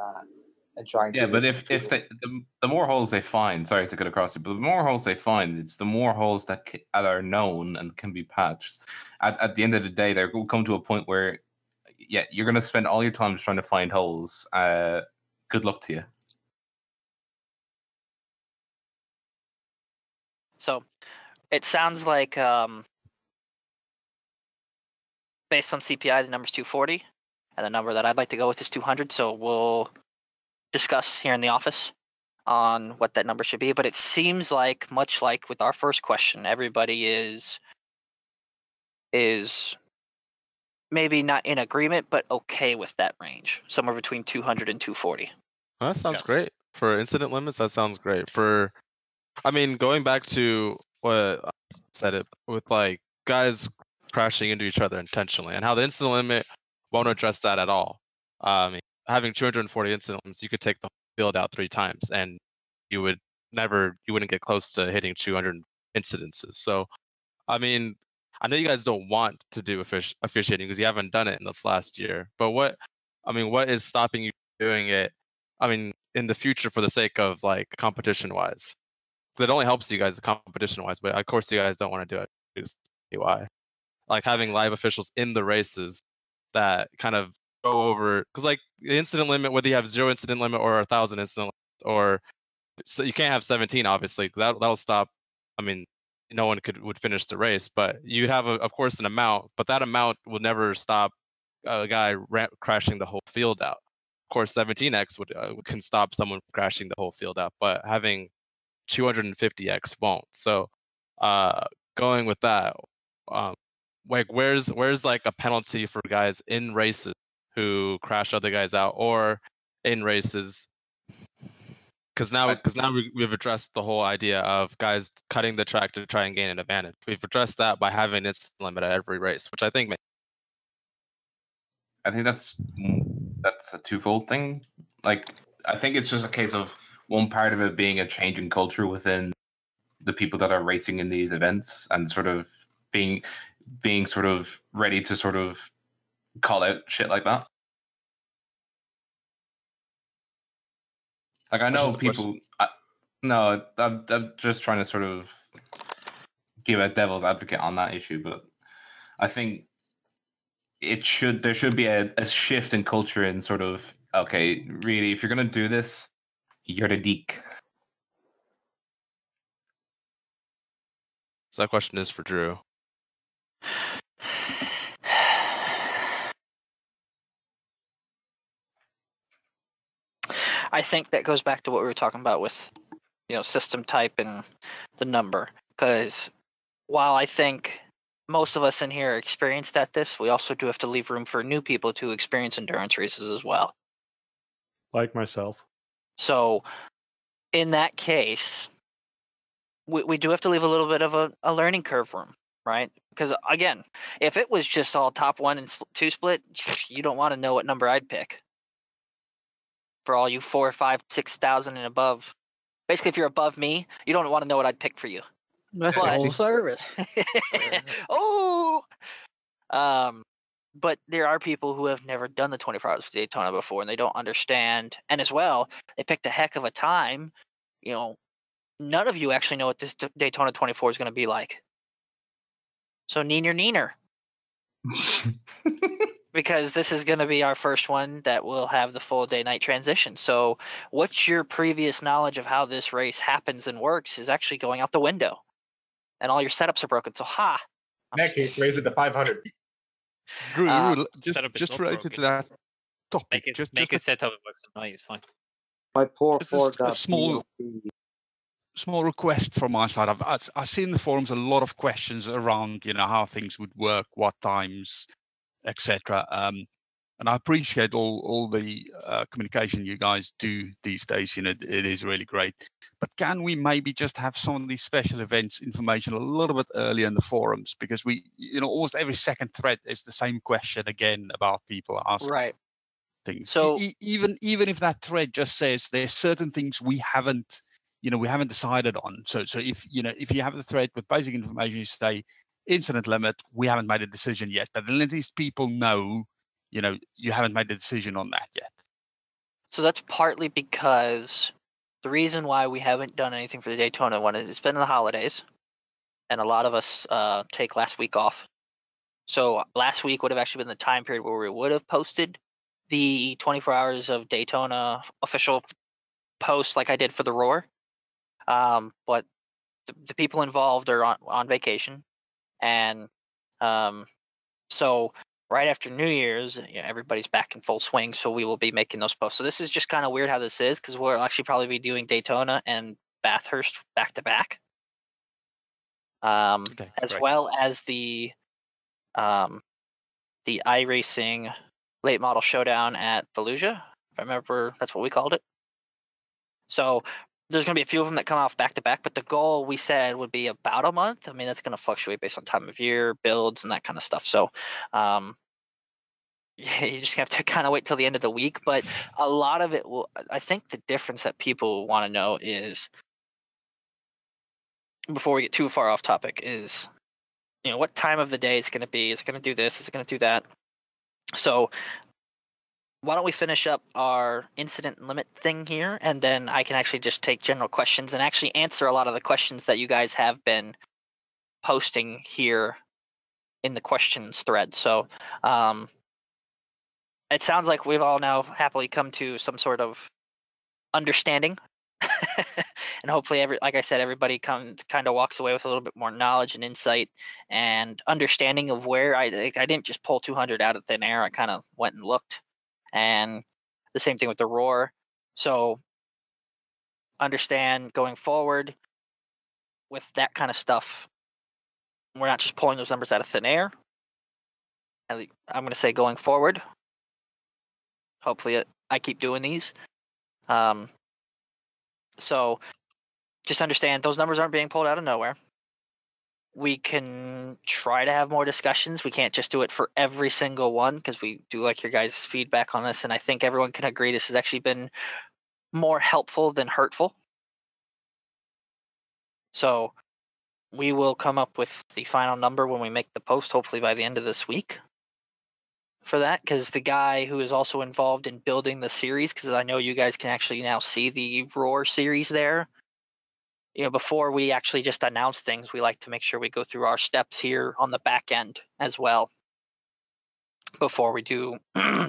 try and. Yeah, but if the more holes they find, sorry to cut across it, but the more holes they find, it's the more holes that are known and can be patched. At the end of the day, there will come to a point where, you're going to spend all your time trying to find holes. Good luck to you. So, it sounds like based on CPI, the number's 240, and the number that I'd like to go with is 200. So we'll discuss here in the office on what that number should be. But it seems like, much like with our first question, everybody is maybe not in agreement, but okay with that range, somewhere between 200 and 240. Well, that sounds great. For incident limits, that sounds great. Going back to what I said it with guys crashing into each other intentionally, and how the incident limit won't address that at all. Having 240 incident limits, you could take the field out 3 times, and you wouldn't get close to hitting 200 incidences. So, I know you guys don't want to do officiating because you haven't done it in this last year. But what is stopping you doing it? In the future, for the sake of competition-wise, because it only helps you guys competition-wise. But of course, you guys don't want to do it. Just why? Having live officials in the races that kind of go over, because the incident limit, whether you have 0 incident limit or 1,000 incident limit, so you can't have 17 obviously. That'll stop. No one would finish the race, but you'd have of course an amount, but that amount will never stop a guy crashing the whole field out. Of course, 17x can stop someone from crashing the whole field out, but having 250x won't. So going with that. Where's a penalty for guys in races who crash other guys out, or in races Because now we've addressed the whole idea of guys cutting the track to try and gain an advantage. We've addressed that by having its limit at every race, which I think that's a twofold thing. Like, I think it's just a case of one part of it being a change in culture within the people that are racing in these events, and sort of being sort of ready to sort of call out shit like that. Like, I know people. No, I'm just trying to sort of give a devil's advocate on that issue, but I think there should be a shift in culture in sort of, okay, really, if you're gonna do this, you're the geek. So that question is for Drew. I think that goes back to what we were talking about with, system type and the number. Because while I think most of us in here are experienced at this, we also do have to leave room for new people to experience endurance races as well. Like myself. So in that case, we do have to leave a little bit of a learning curve room, right? Because again, if it was just all top 1 and 2 split, you don't want to know what number I'd pick. For all you 4, 5, 6,000 and above. Basically, if you're above me, you don't want to know what I'd pick for you. That's the whole service. But there are people who have never done the 24 Hours of Daytona before, and they don't understand. And as well, they picked a heck of a time. None of you actually know what this Daytona 24 is going to be like. So neener. Because this is going to be our first one that will have the full day-night transition. So what's your previous knowledge of how this race happens and works is actually going out the window. And all your setups are broken. So In that case, raise it to 500. Drew, just related to that topic. Make a setup that works at night, it's fine. My poor Ford a small request from my side. I've seen in the forums a lot of questions around, how things would work, what times, etc. And I appreciate all the communication you guys do these days. It is really great. But can we maybe just have some of these special events information a little bit earlier in the forums? Because we, almost every second thread is the same question again about people asking things. So even if that thread just says there's certain things we haven't decided on. So if you have the thread with basic information, you say incident limit, we haven't made a decision yet, but then at least people know, you haven't made a decision on that yet. So that's partly because the reason why we haven't done anything for the Daytona one is it's been the holidays, and a lot of us take last week off. So last week would have actually been the time period where we would have posted the 24 Hours of Daytona official post like I did for the Roar. But the people involved are on vacation. And so right after New Year's, everybody's back in full swing. So we will be making those posts. So this is just kind of weird how this is, because we'll actually probably be doing Daytona and Bathurst back to back. As well as the iRacing late model showdown at Fallujah. If I remember, that's what we called it. So there's going to be a few of them that come off back to back, but the goal we said would be about a month. I mean, that's going to fluctuate based on time of year, builds, and that kind of stuff. So, you just have to kind of wait till the end of the week. But a lot of it will. I think the difference that people want to know is, before we get too far off topic, is what time of the day it's going to be. Is it going to do this? Is it going to do that? So why don't we finish up our incident limit thing here, and then I can actually just take general questions and actually answer a lot of the questions that you guys have been posting here in the questions thread. So it sounds like we've all now happily come to some sort of understanding. And hopefully, like I said, everybody kind of walks away with a little bit more knowledge and insight and understanding of where I didn't just pull 200 out of thin air. I kind of went and looked. And the same thing with the Roar. So understand going forward with that kind of stuff, we're not just pulling those numbers out of thin air. I'm going to say going forward, hopefully I keep doing these. So just understand those numbers aren't being pulled out of nowhere. We can try to have more discussions. We can't just do it for every single one because we do like your guys' feedback on this. And I think everyone can agree this has actually been more helpful than hurtful. So we will come up with the final number when we make the post, hopefully by the end of this week for that, because the guy who is also involved in building the series, because I know you guys can actually now see the Roar series there. Before we actually just announce things, we like to make sure we go through our steps here on the back end as well before we do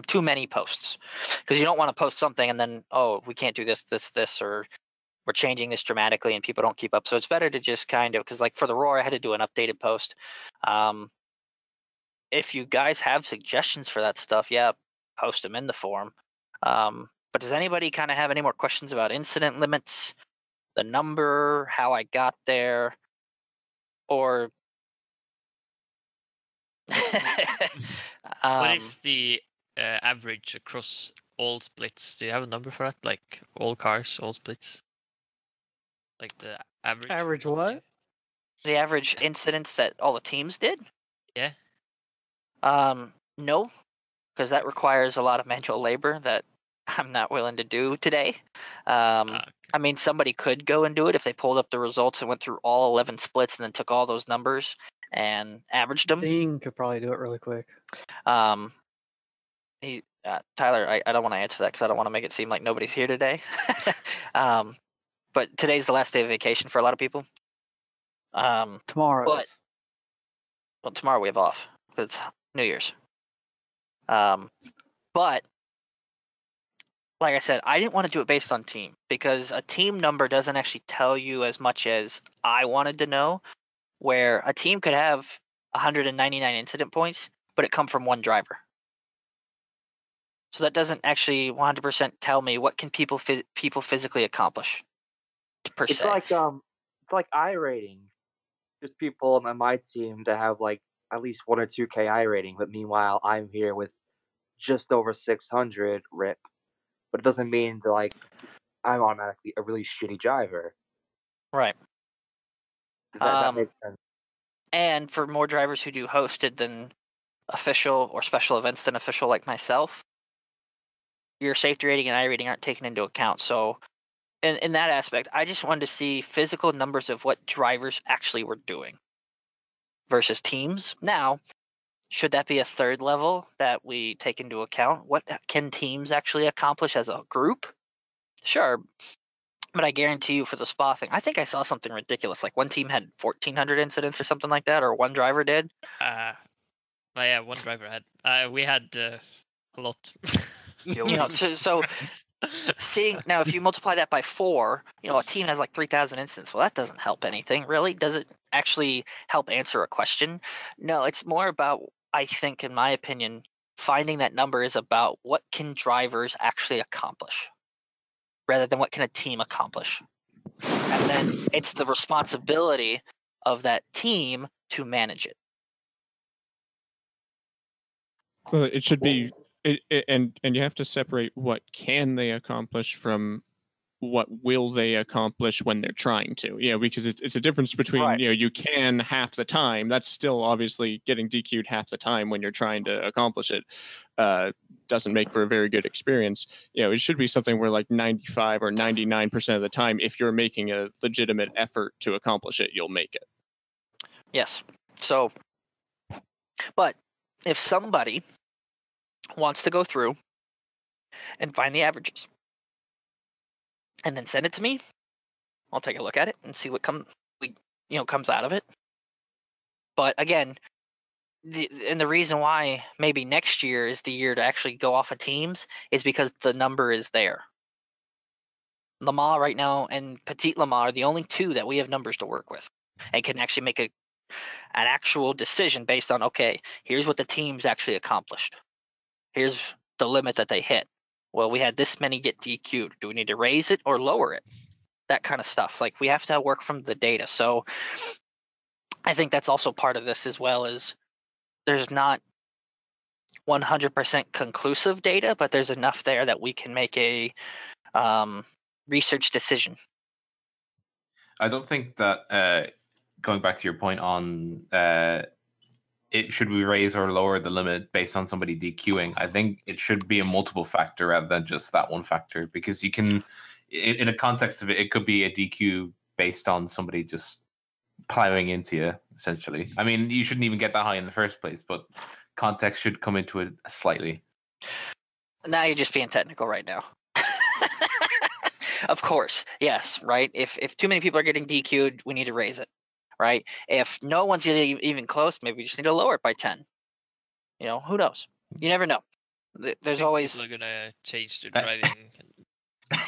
too many posts. Because you don't want to post something and then, oh, we can't do this, or we're changing this dramatically and people don't keep up. So it's better to just kind of, because like for the Roar, I had to do an updated post. If you guys have suggestions for that stuff, yeah, post them in the forum. But does anybody kind of have any more questions about incident limits? The number, how I got there, or what is the average across all splits? Do you have a number for that? Like all cars, all splits? Like the average? Average what? The average incidents that all the teams did? Yeah. No, because that requires a lot of manual labor that I'm not willing to do today. I mean, somebody could go and do it if they pulled up the results and went through all 11 splits and then took all those numbers and averaged them. Dean could probably do it really quick. Tyler, I don't want to answer that because I don't want to make it seem like nobody's here today. But today's the last day of vacation for a lot of people. Tomorrow. Well, tomorrow we have off. It's New Year's. But like I said, I didn't want to do it based on team because a team number doesn't actually tell you as much as I wanted to know, where a team could have 199 incident points, but it come from one driver. So that doesn't actually 100% tell me what can people physically accomplish per se. It's like iRating. There's people on my team that have like at least 1 or 2K iRating, but meanwhile I'm here with just over 600 RIP. But it doesn't mean that like I'm automatically a really shitty driver. Right. That makes sense. And for more drivers who do hosted than official or special events than official like myself, your safety rating and iRating aren't taken into account. So in that aspect, I just wanted to see physical numbers of what drivers actually were doing versus teams. Now, should that be a third level that we take into account? What can teams actually accomplish as a group? Sure. But I guarantee you for the spa thing, I think I saw something ridiculous. Like one team had 1,400 incidents or something like that, or one driver did. Yeah, one driver had. We had a lot. So seeing now, if you multiply that by 4, a team has like 3,000 incidents. Well, that doesn't help anything, really. Does it actually help answer a question? No, it's more about, I think, in my opinion, finding that number is about what can drivers actually accomplish rather than what can a team accomplish. And then it's the responsibility of that team to manage it. Well, it should be, and you have to separate what can they accomplish from what will they accomplish when they're trying to. Because it's a difference between, right. You can half the time. That's still obviously getting DQ'd half the time when you're trying to accomplish it. Doesn't make for a very good experience. It should be something where like 95 or 99% of the time, if you're making a legitimate effort to accomplish it, you'll make it. Yes. So, but if somebody wants to go through and find the averages and then send it to me, I'll take a look at it and see what comes out of it. But again, the reason why maybe next year is the year to actually go off of teams is because the number is there. Le Mans right now and Petit Le Mans are the only two that we have numbers to work with and can actually make an actual decision based on, okay, here's what the team's actually accomplished. Here's the limit that they hit. Well, we had this many get DQ'd. Do we need to raise it or lower it? That kind of stuff. Like, we have to work from the data. So I think that's also part of this, as well as there's not 100% conclusive data, but there's enough there that we can make a research decision I don't think that going back to your point on it should we raise or lower the limit based on somebody DQing. I think it should be a multiple factor rather than just that one factor, because you can, in a context of it, it could be a DQ based on somebody just plowing into you, essentially. I mean, you shouldn't even get that high in the first place, but context should come into it slightly. Now you're just being technical right now. Of course, yes, right? If too many people are getting DQ'd, we need to raise it, right? If no one's getting even close, maybe we just need to lower it by 10. You know, who knows? You never know. There's always... People are going to change their driving.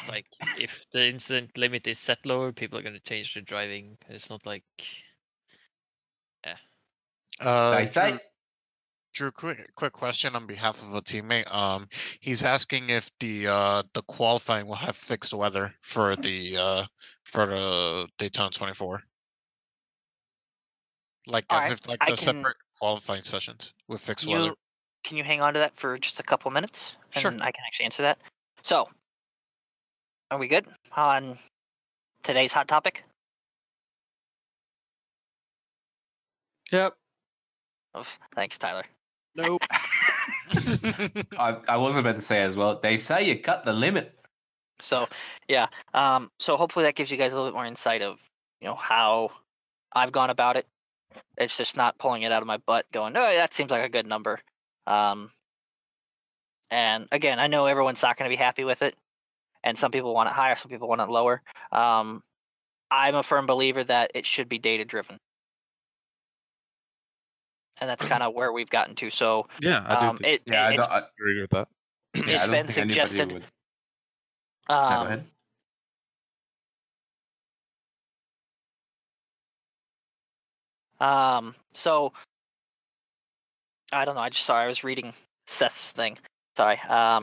Like, if the incident limit is set lower, people are going to change their driving. It's not like... Yeah. Drew, quick question on behalf of a teammate. He's asking if the qualifying will have fixed weather for the Daytona 24. Like as if like the separate qualifying sessions with fixed weather. Can you hang on to that for just a couple minutes? And sure. I can actually answer that. So, are we good on today's hot topic? Yep. Oh, thanks, Tyler. Nope. I was about to say as well, they say you cut the limit. So, yeah. So hopefully that gives you guys a little bit more insight of, you know, how I've gone about it. It's just not pulling it out of my butt going, oh, that seems like a good number. And again, I know everyone's not going to be happy with it. And some people want it higher, some people want it lower. I'm a firm believer that it should be data-driven. And that's kind of where we've gotten to. So yeah, I do. I agree with that. It's been suggested. Go ahead. So I don't know. I was reading Seth's thing. Sorry. Now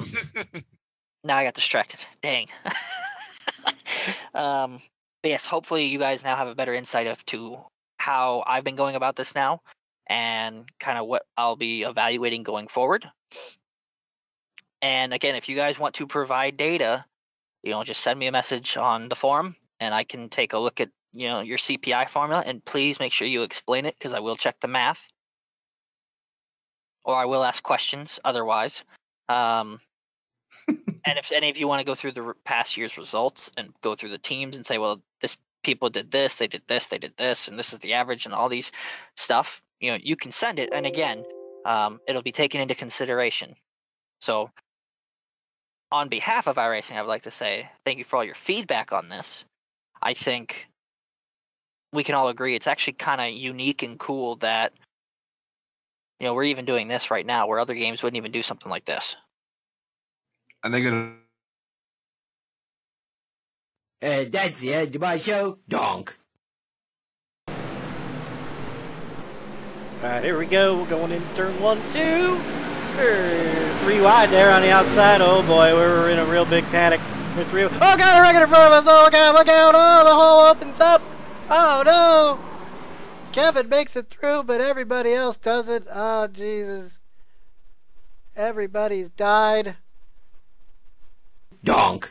I got distracted. Dang. But yes, hopefully you guys now have a better insight of to how I've been going about this now, and kind of what I'll be evaluating going forward. And again, if you guys want to provide data, you know, just send me a message on the forum, and I can take a look at, you know, your CPI formula, and please make sure you explain it, because I will check the math, or I will ask questions otherwise. And if any of you want to go through the past year's results and go through the teams and say, well, this people did this, they did this, they did this, and this is the average and all these stuff, you know, you can send it. And again, it'll be taken into consideration. So on behalf of iRacing, I would like to say thank you for all your feedback on this. I think we can all agree it's actually kind of unique and cool that, you know, we're even doing this right now, where other games wouldn't even do something like this. And they're gonna. That's the end of my show. Donk. Alright, here we go. We're going into turn 1, 2. 3 wide there on the outside. Oh boy, we were in a real big panic. Oh god, a wreck in front of us. Oh god, look out. Oh, the hole opens up. Oh no. Kevin makes it through, but everybody else doesn't. Oh Jesus. Everybody's died. Donk.